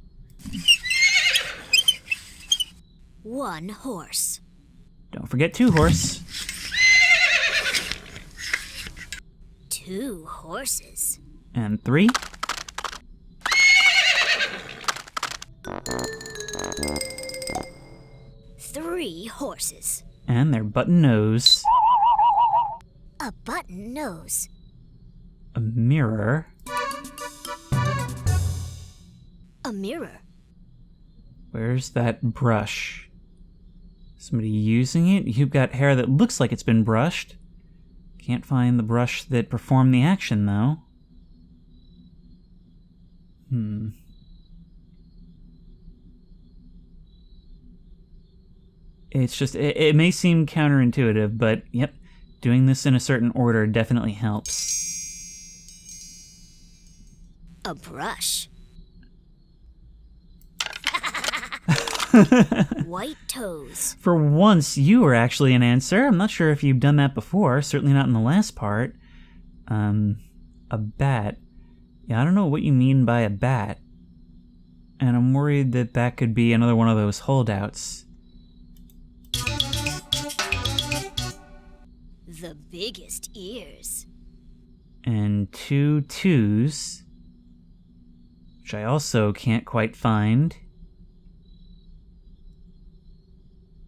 S1: 1 horse.
S2: Don't forget 2 horse.
S1: 2 horses.
S2: And 3.
S1: Three horses.
S2: And their button nose.
S1: A button nose.
S2: A mirror.
S1: A mirror.
S2: Where's that brush? Somebody using it? You've got hair that looks like it's been brushed. Can't find the brush that performed the action, though. It's just, it may seem counterintuitive, but yep, doing this in a certain order definitely helps.
S1: A brush. White toes.
S2: For once, you were actually an answer. I'm not sure if you've done that before, certainly not in the last part. A bat. Yeah, I don't know what you mean by a bat. And I'm worried that that could be another one of those holdouts.
S1: The biggest ears.
S2: And 2 2s, which I also can't quite find.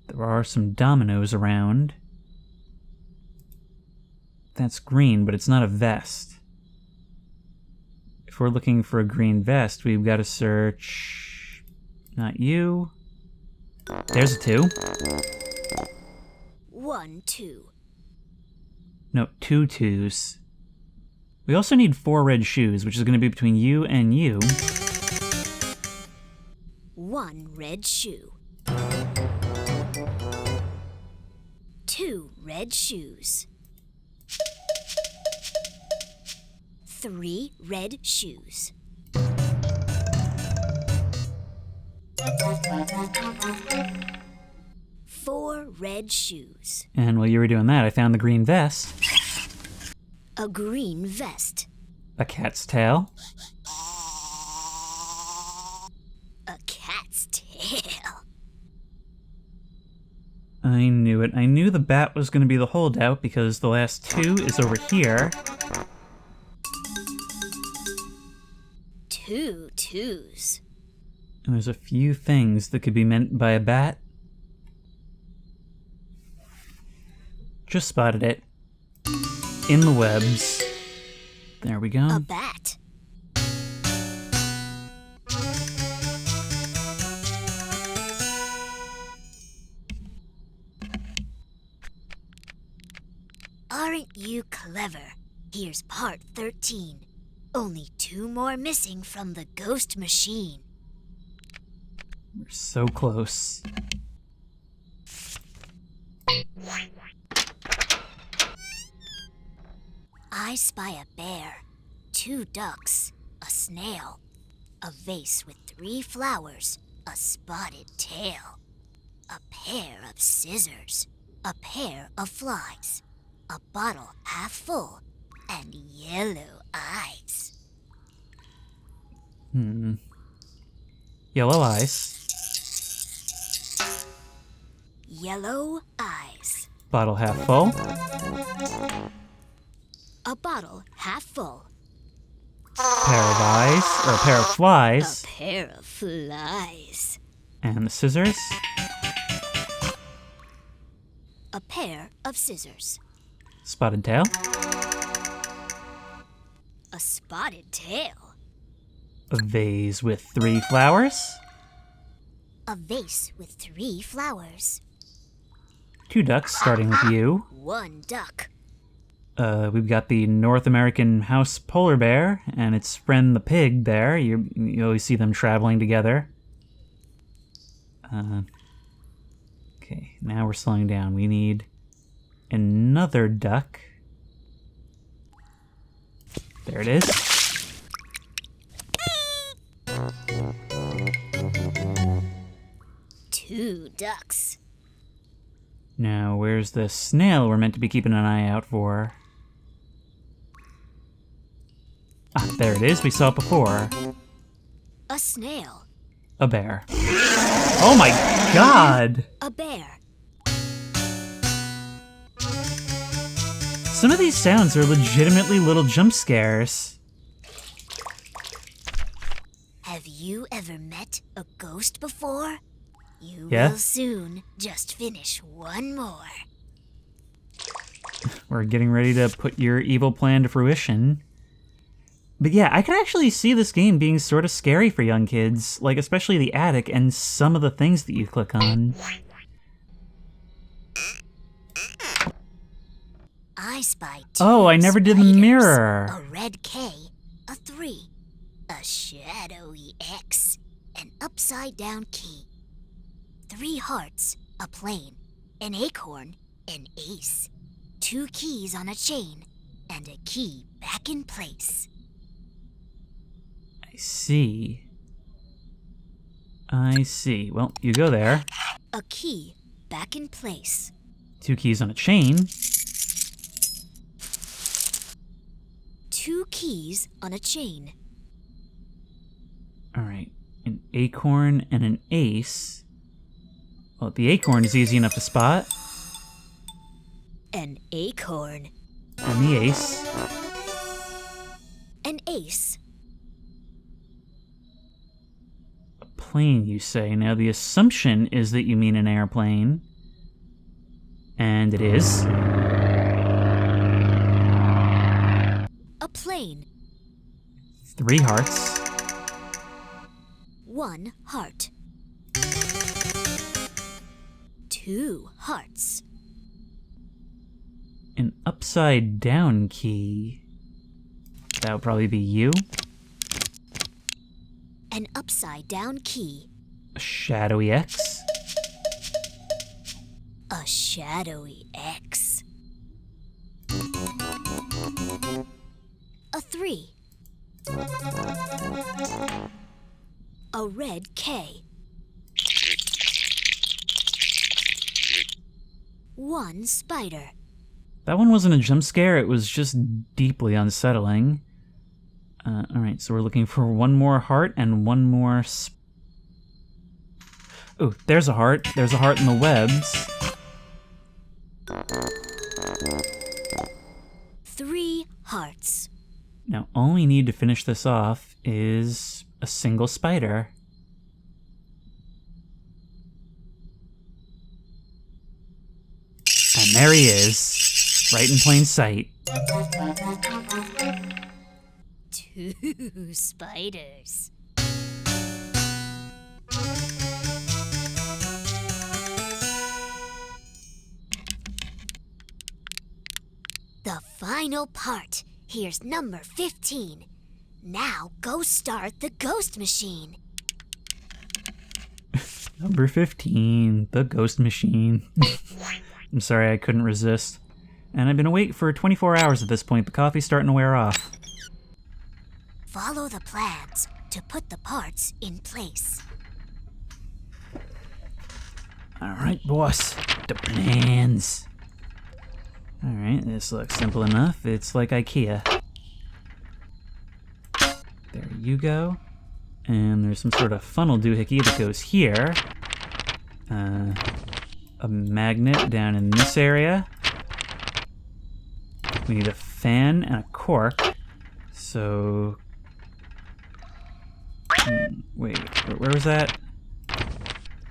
S2: There are some dominoes around. That's green, but it's not a vest. If we're looking for a green vest, we've got to search... Not you. There's a 2.
S1: 1 2.
S2: No, 2 2s. We also need 4 red shoes, which is going to be between you and you.
S1: 1 red shoe. 2 red shoes. 3 red shoes. 4 red shoes.
S2: And while you were doing that, I found the green vest.
S1: A green vest.
S2: A cat's tail.
S1: A cat's tail.
S2: I knew it. I knew the bat was going to be the holdout because the last 2 is over here.
S1: 2 2s.
S2: And there's a few things that could be meant by a bat. Just spotted it. In the webs. There we go.
S1: A bat. Aren't you clever? Here's part 13. Only 2 more missing from the ghost machine.
S2: We're so close.
S1: I spy a bear, 2 ducks, a snail, a vase with 3 flowers, a spotted tail, a pair of scissors, a pair of flies, a bottle half full, and yellow eyes.
S2: Yellow eyes.
S1: Yellow eyes.
S2: Bottle half full.
S1: A bottle half full.
S2: Pair of eyes, or a pair of
S1: A
S2: flies.
S1: pair of flies.
S2: And the scissors.
S1: A pair of scissors.
S2: Spotted tail.
S1: A spotted tail.
S2: A vase with 3 flowers.
S1: A vase with 3 flowers.
S2: 2 ducks, starting with you.
S1: 1 duck.
S2: We've got the North American house polar bear and its friend the pig there. You always see them traveling together. Okay, now we're slowing down. We need another duck. There it is.
S1: Two ducks.
S2: Now, where's the snail we're meant to be keeping an eye out for? Ah, there it is. We saw it before.
S1: A snail.
S2: A bear. Oh my god!
S1: A bear.
S2: Some of these sounds are legitimately little jump scares.
S1: Have you ever met a ghost before? You
S2: Yeah.
S1: will soon. Just finish one more.
S2: We're getting ready to put your evil plan to fruition. But yeah, I could actually see this game being sort of scary for young kids, like especially the attic and some of the things that you click on.
S1: I spy two
S2: Oh, I never did the
S1: spiders,
S2: mirror.
S1: A red K, a 3, a shadowy X, an upside-down key. 3 hearts, a plane, an acorn, an ace. 2 keys on a chain, and a key back in place.
S2: I see. I see. Well, you go there.
S1: A key back in place.
S2: 2 keys on a chain.
S1: 2 keys on a chain.
S2: Alright. An acorn and an ace. Well, the acorn is easy enough to spot.
S1: An acorn.
S2: And the ace.
S1: An ace.
S2: A plane, you say. Now, the assumption is that you mean an airplane. And it is.
S1: A plane.
S2: 3 hearts.
S1: 1 heart. 2 hearts.
S2: An upside down key. That would probably be you.
S1: An upside down key.
S2: A shadowy X.
S1: A shadowy X. A 3. A red K. 1 spider.
S2: That one wasn't a jump scare, it was just deeply unsettling. Alright, so we're looking for 1 more heart and 1 more oh, there's a heart. There's a heart in the webs.
S1: 3 hearts.
S2: Now, all we need to finish this off is a single spider. And there he is, right in plain sight.
S1: 2 spiders. The final part. Here's number 15. Now go start the ghost machine.
S2: Number 15, the ghost machine. I'm sorry, I couldn't resist. And I've been awake for 24 hours at this point. The coffee's starting to wear off.
S1: Follow the plans to put the parts in place.
S2: Alright, boss. The plans. Alright, this looks simple enough. It's like IKEA. There you go. And there's some sort of funnel doohickey that goes here. A magnet down in this area. We need a fan and a cork. So... wait, where was that?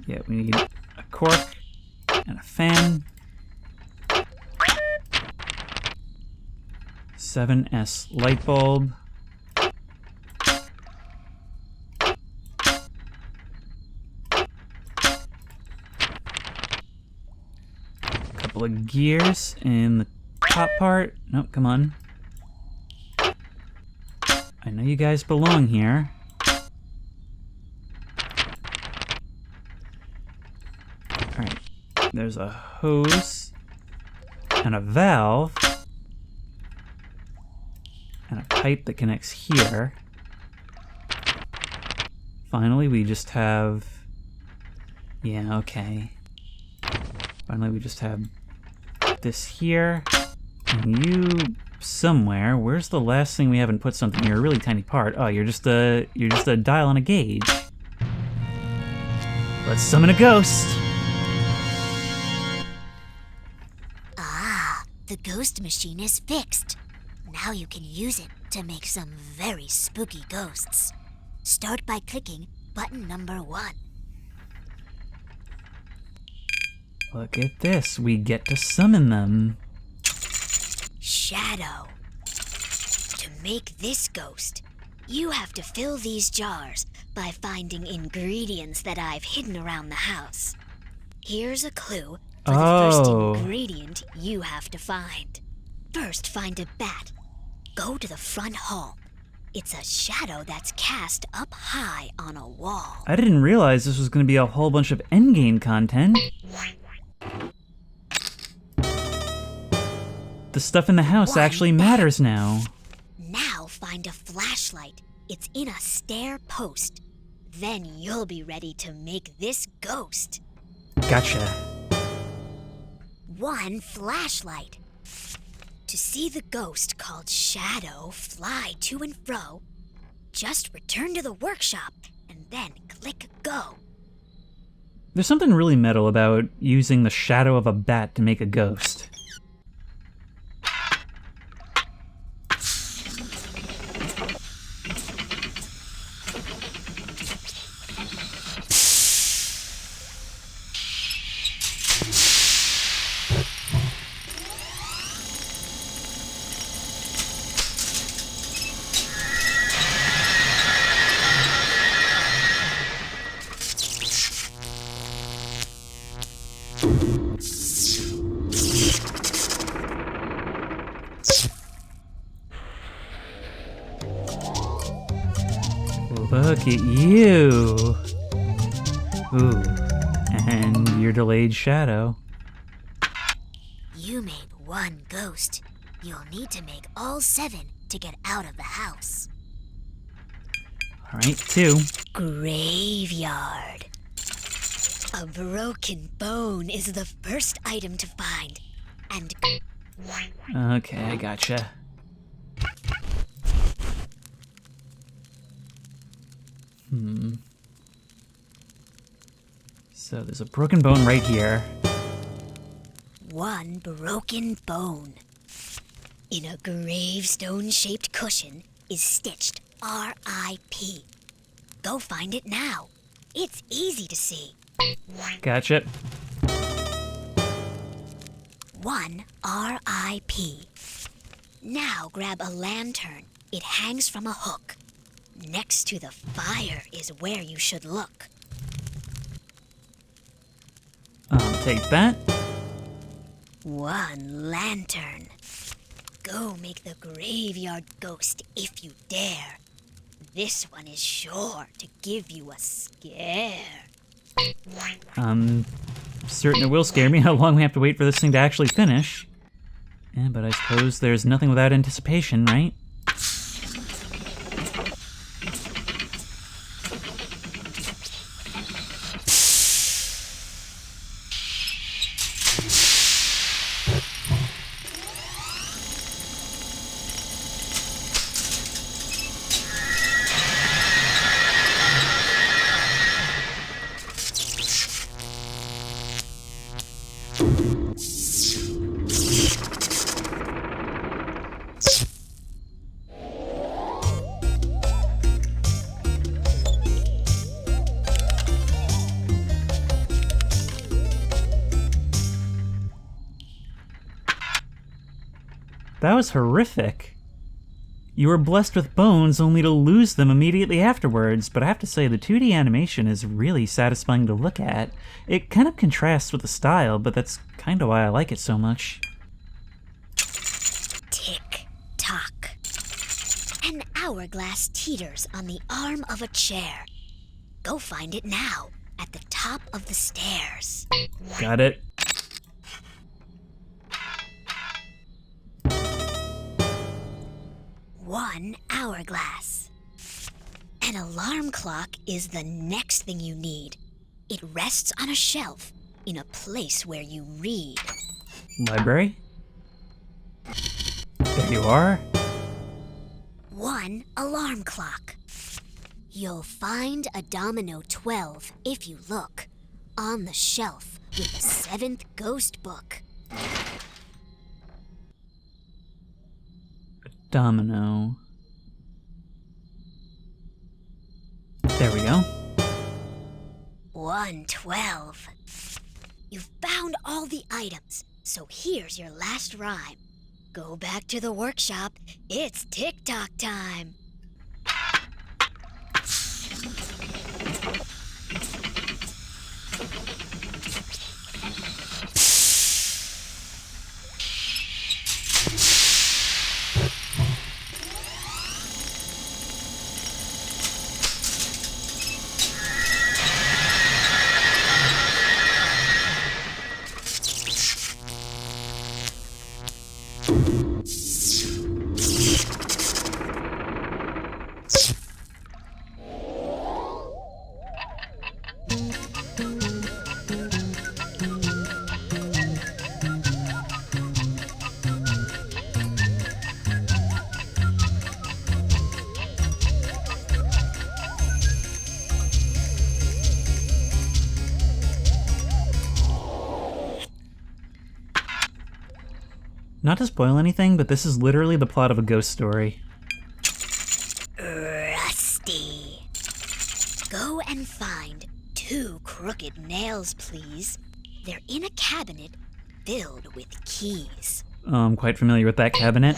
S2: Yeah, we need a cork and a fan. 7S light bulb. Couple of gears in the top part. Nope, come on. I know you guys belong here. Alright, there's a hose and a valve and a pipe that connects here. Finally, we just have... yeah, okay. Finally, we just have this here, and you somewhere. Where's the last thing we haven't put something here? A really tiny part. Oh, you're just a dial on a gauge. Let's summon a ghost.
S1: Ah, the ghost machine is fixed. Now you can use it to make some very spooky ghosts. Start by clicking button number 1.
S2: Look at this. We get to summon them.
S1: Shadow. To make this ghost, you have to fill these jars by finding ingredients that I've hidden around the house. Here's a clue for the first ingredient you have to find. First, find a bat. Go to the front hall. It's a shadow that's cast up high on a wall.
S2: I didn't realize this was going to be a whole bunch of endgame content. The stuff in the house actually matters now.
S1: Now find a flashlight. It's in a stair post. Then you'll be ready to make this ghost.
S2: Gotcha.
S1: 1 flashlight. To see the ghost called Shadow fly to and fro, just return to the workshop and then click go.
S2: There's something really metal about using the shadow of a bat to make a ghost. Look at you! Ooh, and your delayed shadow.
S1: You made 1 ghost. You'll need to make all 7 to get out of the house.
S2: Alright, 2.
S1: Graveyard. A broken bone is the first item to find. And
S2: Okay, I gotcha. So there's a broken bone right here.
S1: 1 broken bone. In a gravestone-shaped cushion is stitched R.I.P. Go find it now. It's easy to see.
S2: Gotcha.
S1: 1 R.I.P. Now grab a lantern. It hangs from a hook. Next to the fire is where you should look.
S2: I'll take that.
S1: 1 lantern. Go make the graveyard ghost if you dare. This one is sure to give you a scare.
S2: Certain it will scare me how long we have to wait for this thing to actually finish. Yeah, but I suppose there's nothing without anticipation, right? That was horrific. You were blessed with bones only to lose them immediately afterwards, but I have to say the 2D animation is really satisfying to look at. It kind of contrasts with the style, but that's kind of why I like it so much.
S1: Tick-tock. An hourglass teeters on the arm of a chair. Go find it now, at the top of the stairs.
S2: Got it.
S1: One hourglass. An alarm clock is the next thing you need. It rests on a shelf in a place where you read.
S2: Library? There you are.
S1: One alarm clock. You'll find a domino 12 if you look on the shelf with the 7th ghost book.
S2: Domino. There we go.
S1: 112. You've found all the items, so here's your last rhyme. Go back to the workshop. It's tick-tock time.
S2: Not to spoil anything, but this is literally the plot of a ghost story.
S1: Rusty. Go and find 2 crooked nails, please. They're in a cabinet filled with keys.
S2: Oh, I'm quite familiar with that cabinet.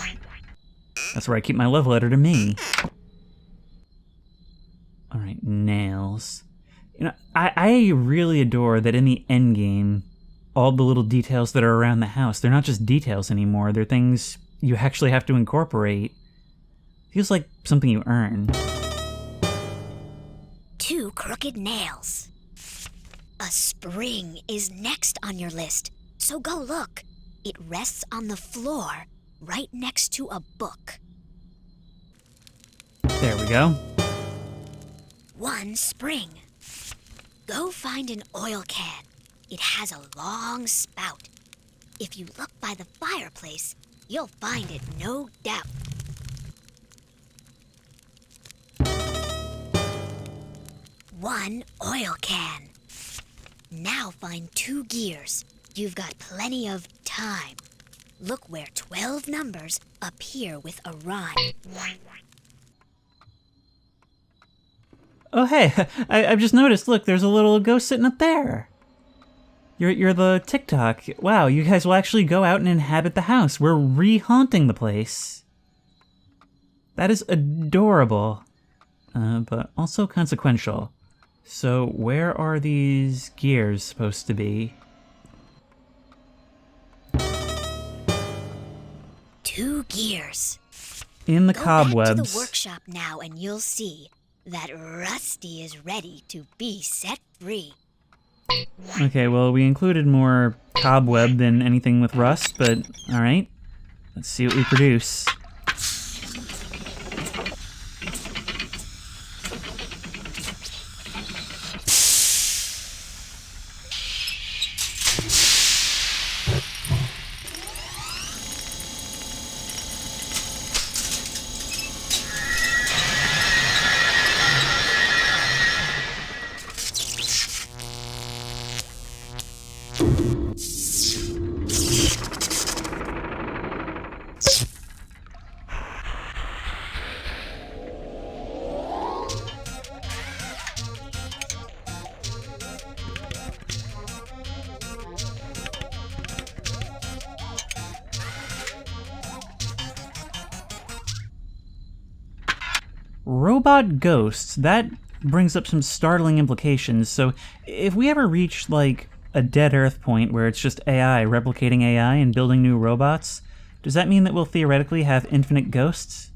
S2: That's where I keep my love letter to me. Alright, nails. You know, I really adore that in the endgame, all the little details that are around the house, they're not just details anymore, they're things you actually have to incorporate. Feels like something you earn.
S1: 2 crooked nails. A spring is next on your list, so go look. It rests on the floor, right next to a book.
S2: There we go.
S1: 1 spring. Go find an oil can. It has a long spout. If you look by the fireplace, you'll find it, no doubt. 1 oil can. Now find 2 gears. You've got plenty of time. Look where 12 numbers appear with a rhyme.
S2: Oh hey, I've just noticed, look, there's a little ghost sitting up there. You're the TikTok. Wow, you guys will actually go out and inhabit the house. We're re-haunting the place. That is adorable, but also consequential. So where are these gears supposed to be?
S1: 2 gears.
S2: In the
S1: Go
S2: cobwebs.
S1: back to the workshop now and you'll see that Rusty is ready to be set free.
S2: Okay, well, we included more cobweb than anything with rust, but alright. Let's see what we produce. Robot ghosts, that brings up some startling implications. So if we ever reach, like, a dead Earth point where it's just AI replicating AI and building new robots, does that mean that we'll theoretically have infinite ghosts?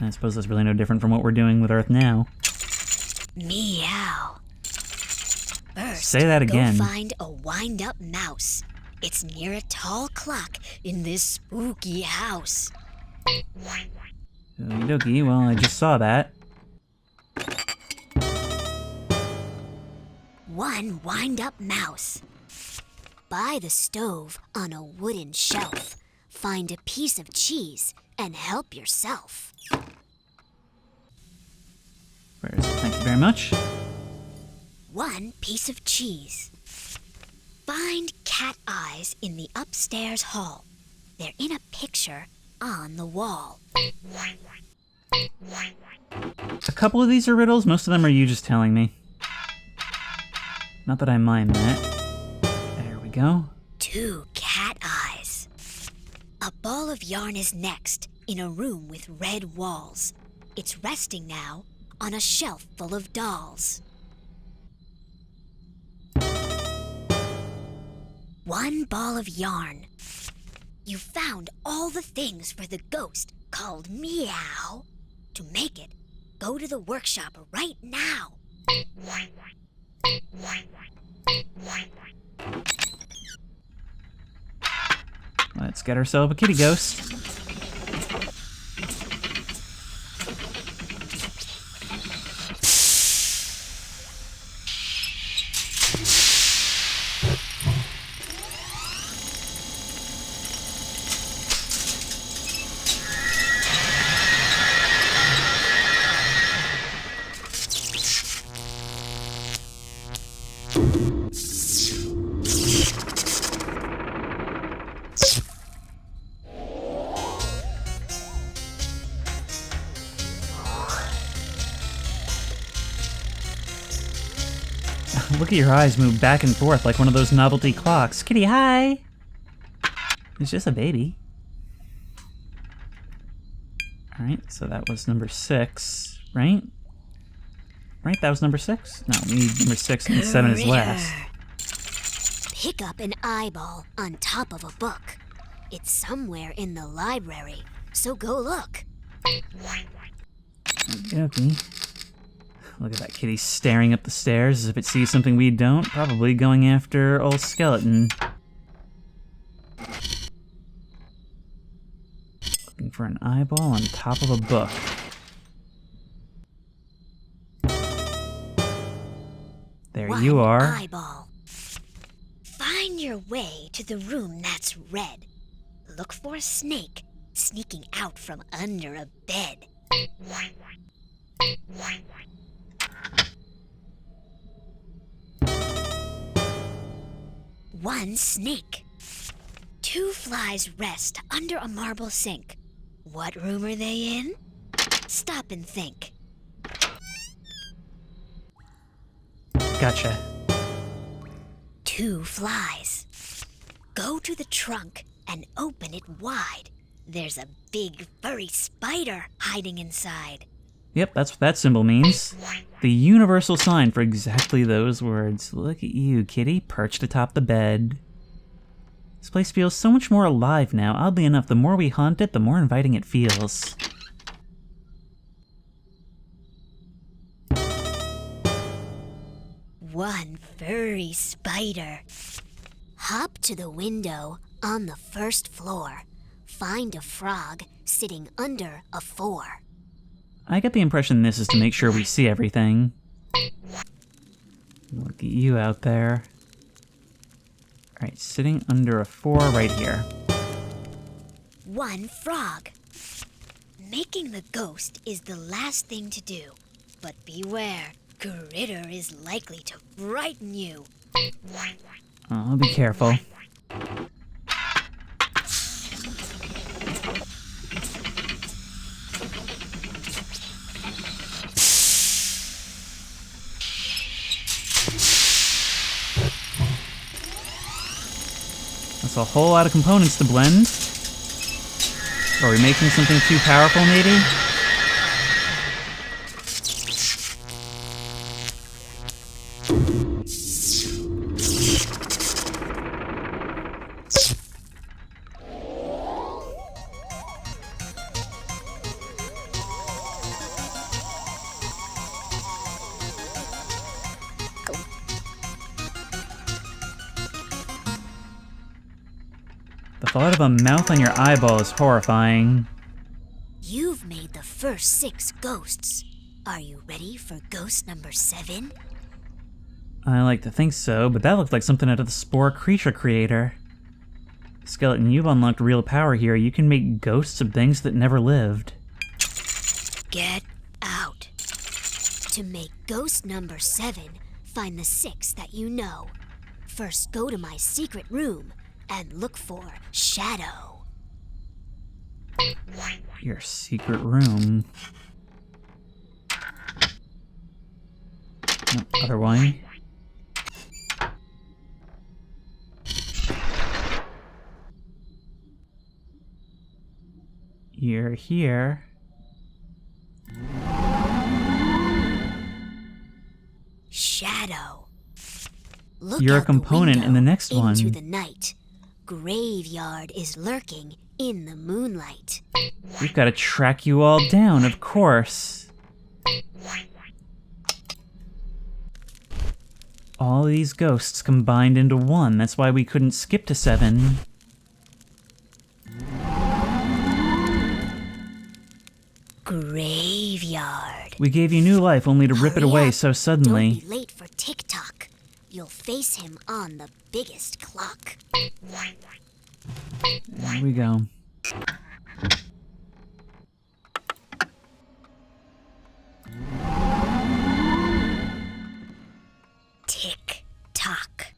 S2: I suppose that's really no different from what we're doing with Earth now.
S1: Meow. First,
S2: Say that again.
S1: Go find a wind-up mouse. It's near a tall clock in this spooky house.
S2: Okie dokie, well, I just saw that.
S1: 1 wind-up mouse. By the stove on a wooden shelf. Find a piece of cheese and help yourself.
S2: Where is it? Thank you very much.
S1: 1 piece of cheese. Find cat eyes in the upstairs hall. They're in a picture on the wall.
S2: A couple of these are riddles, most of them are you just telling me. Not that I mind that. There we go.
S1: 2 cat eyes. A ball of yarn is next, in a room with red walls. It's resting now on a shelf full of dolls. 1 ball of yarn. You found all the things for the ghost called Meow. To make it, go to the workshop right now.
S2: Let's get ourselves a kitty ghost. Look at your eyes move back and forth like one of those novelty clocks. Kitty, hi! It's just a baby. Alright, so that was number 6, right? Right, that was number 6? No, we need number 6 and 7 is last.
S1: Pick up an eyeball on top of a book. It's somewhere in the library, so go look.
S2: Okay. Look at that kitty staring up the stairs as if it sees something we don't. Probably going after old skeleton. Looking for an eyeball on top of a book. There
S1: One
S2: you are.
S1: Eyeball. Find your way to the room that's red. Look for a snake sneaking out from under a bed. One snake. 2 flies rest under a marble sink. What room are they in? Stop and think.
S2: Gotcha.
S1: 2 flies. Go to the trunk and open it wide. There's a big furry spider hiding inside.
S2: Yep, that's what that symbol means. The universal sign for exactly those words. Look at you, kitty, perched atop the bed. This place feels so much more alive now. Oddly enough, the more we hunt it, the more inviting it feels.
S1: One furry spider. Hop to the window on the 1st floor. Find a frog sitting under a 4.
S2: I get the impression this is to make sure we see everything. Look at you out there. Alright, sitting under a 4 right here.
S1: One frog. Making the ghost is the last thing to do. But beware, Critter is likely to frighten you.
S2: Oh, be careful. That's a whole lot of components to blend. Are we making something too powerful, maybe? The thought of a mouth on your eyeball is horrifying.
S1: You've made the first 6 ghosts. Are you ready for ghost number 7?
S2: I like to think so, but that looked like something out of the Spore Creature Creator. Skeleton, you've unlocked real power here. You can make ghosts of things that never lived.
S1: Get out. To make ghost number 7, find the 6 that you know. First, go to my secret room and look for Shadow.
S2: Your secret room. No, other way. You're here.
S1: Shadow. Look
S2: You're a
S1: out the
S2: component in the
S1: window
S2: next one.
S1: into the night. Graveyard is lurking in the moonlight.
S2: We've got to track you all down, of course. All these ghosts combined into one. That's why we couldn't skip to 7.
S1: Graveyard.
S2: We gave you new life only to rip it
S1: Hurry
S2: away
S1: up.
S2: so suddenly.
S1: Don't be late for TikTok. You'll face him on the biggest clock.
S2: There we go.
S1: Tick-tock.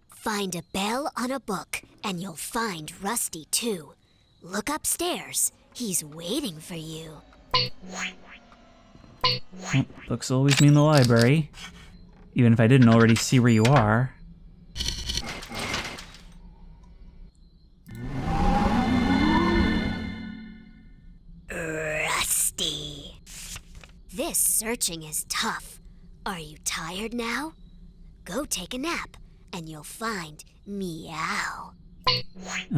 S1: Find a bell on a book, and you'll find Rusty too. Look upstairs. He's waiting for you.
S2: Oh, books always mean the library. Even if I didn't already see where you are.
S1: Rusty. This searching is tough. Are you tired now? Go take a nap, and you'll find Meow.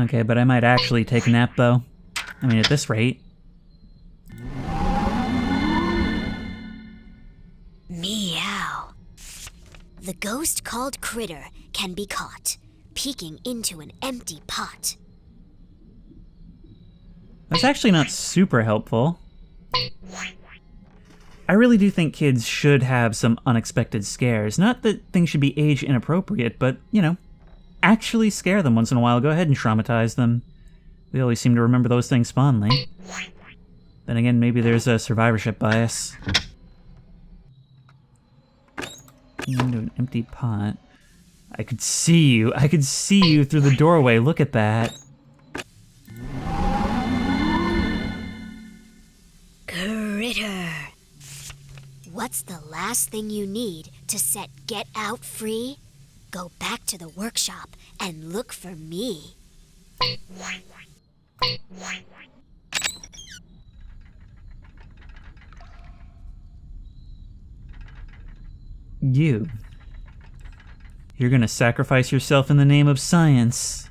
S2: Okay, but I might actually take a nap, though. I mean, at this rate.
S1: Meow. The ghost called Critter can be caught, peeking into an empty pot.
S2: That's actually not super helpful. I really do think kids should have some unexpected scares. Not that things should be age inappropriate, but, you know, actually scare them once in a while. Go ahead and traumatize them. We always seem to remember those things fondly. Then again, maybe there's a survivorship bias. Into an empty pot. I could see you. I could see you through the doorway. Look at that.
S1: Critter. What's the last thing you need to set Get Out free? Go back to the workshop and look for me.
S2: You're gonna sacrifice yourself in the name of science.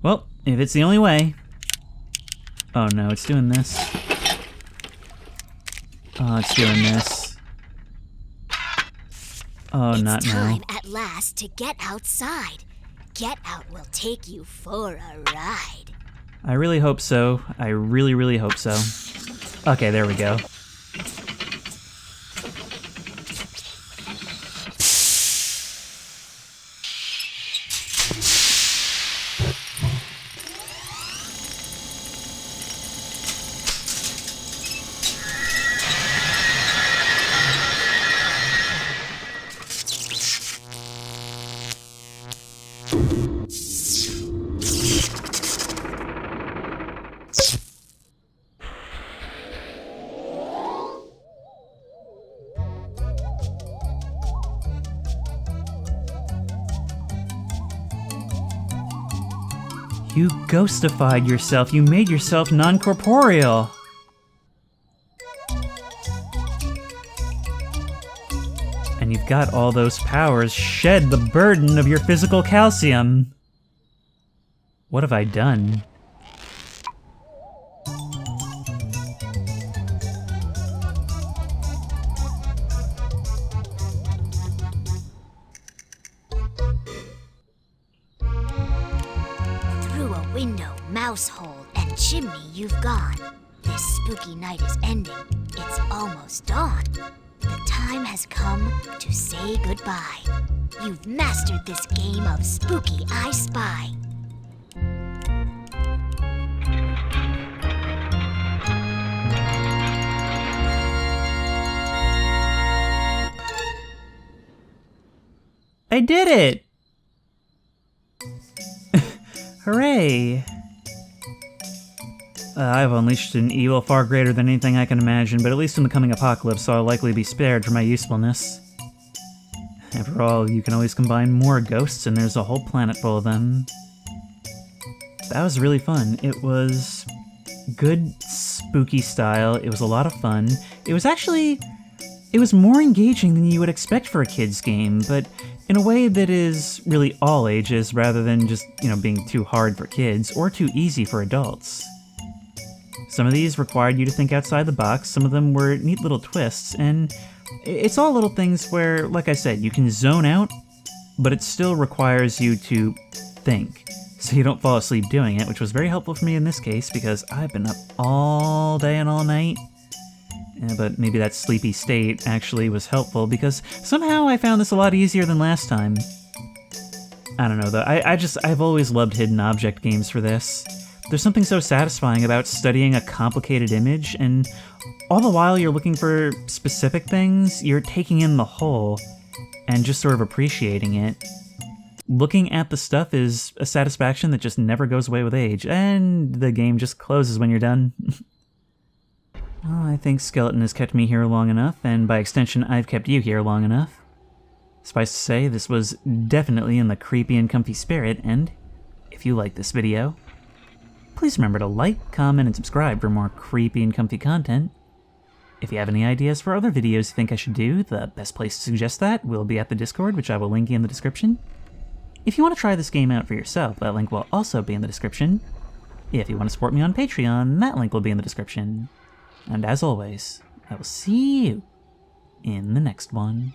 S2: Well, if it's the only way. Oh no, it's doing this. Oh, it's doing this. Oh, not now.
S1: It's time at last to get outside. Get Out will take you for a ride.
S2: I really hope so. I really, really hope so. Okay, there we go. You ghostified yourself. You made yourself non-corporeal. And you've got all those powers. Shed the burden of your physical calcium. What have I done?
S1: Through a window, mouse hole, and chimney you've gone. This spooky night is ending. It's almost dawn. The time has come to say goodbye. You've mastered this game of Spooky I Spy.
S2: I did it! Hooray! I've unleashed an evil far greater than anything I can imagine, but at least in the coming apocalypse, I'll likely be spared for my usefulness. After all, you can always combine more ghosts, and there's a whole planet full of them. That was really fun. It was good, spooky style. It was a lot of fun. It was more engaging than you would expect for a kid's game, but in a way that is really all ages, rather than just, being too hard for kids or too easy for adults. Some of these required you to think outside the box, some of them were neat little twists, and it's all little things where, like I said, you can zone out, but it still requires you to think, so you don't fall asleep doing it, which was very helpful for me in this case, because I've been up all day and all night. But maybe that sleepy state actually was helpful, because somehow I found this a lot easier than last time. I don't know though, I've always loved hidden object games for this. There's something so satisfying about studying a complicated image, and all the while you're looking for specific things, you're taking in the whole, and just sort of appreciating it. Looking at the stuff is a satisfaction that just never goes away with age, and the game just closes when you're done. Well, I think Skeleton has kept me here long enough, and by extension, I've kept you here long enough. Suffice to say, this was definitely in the creepy and comfy spirit, and if you like this video, please remember to like, comment, and subscribe for more creepy and comfy content. If you have any ideas for other videos you think I should do, the best place to suggest that will be at the Discord, which I will link in the description. If you want to try this game out for yourself, that link will also be in the description. If you want to support me on Patreon, that link will be in the description. And as always, I will see you in the next one.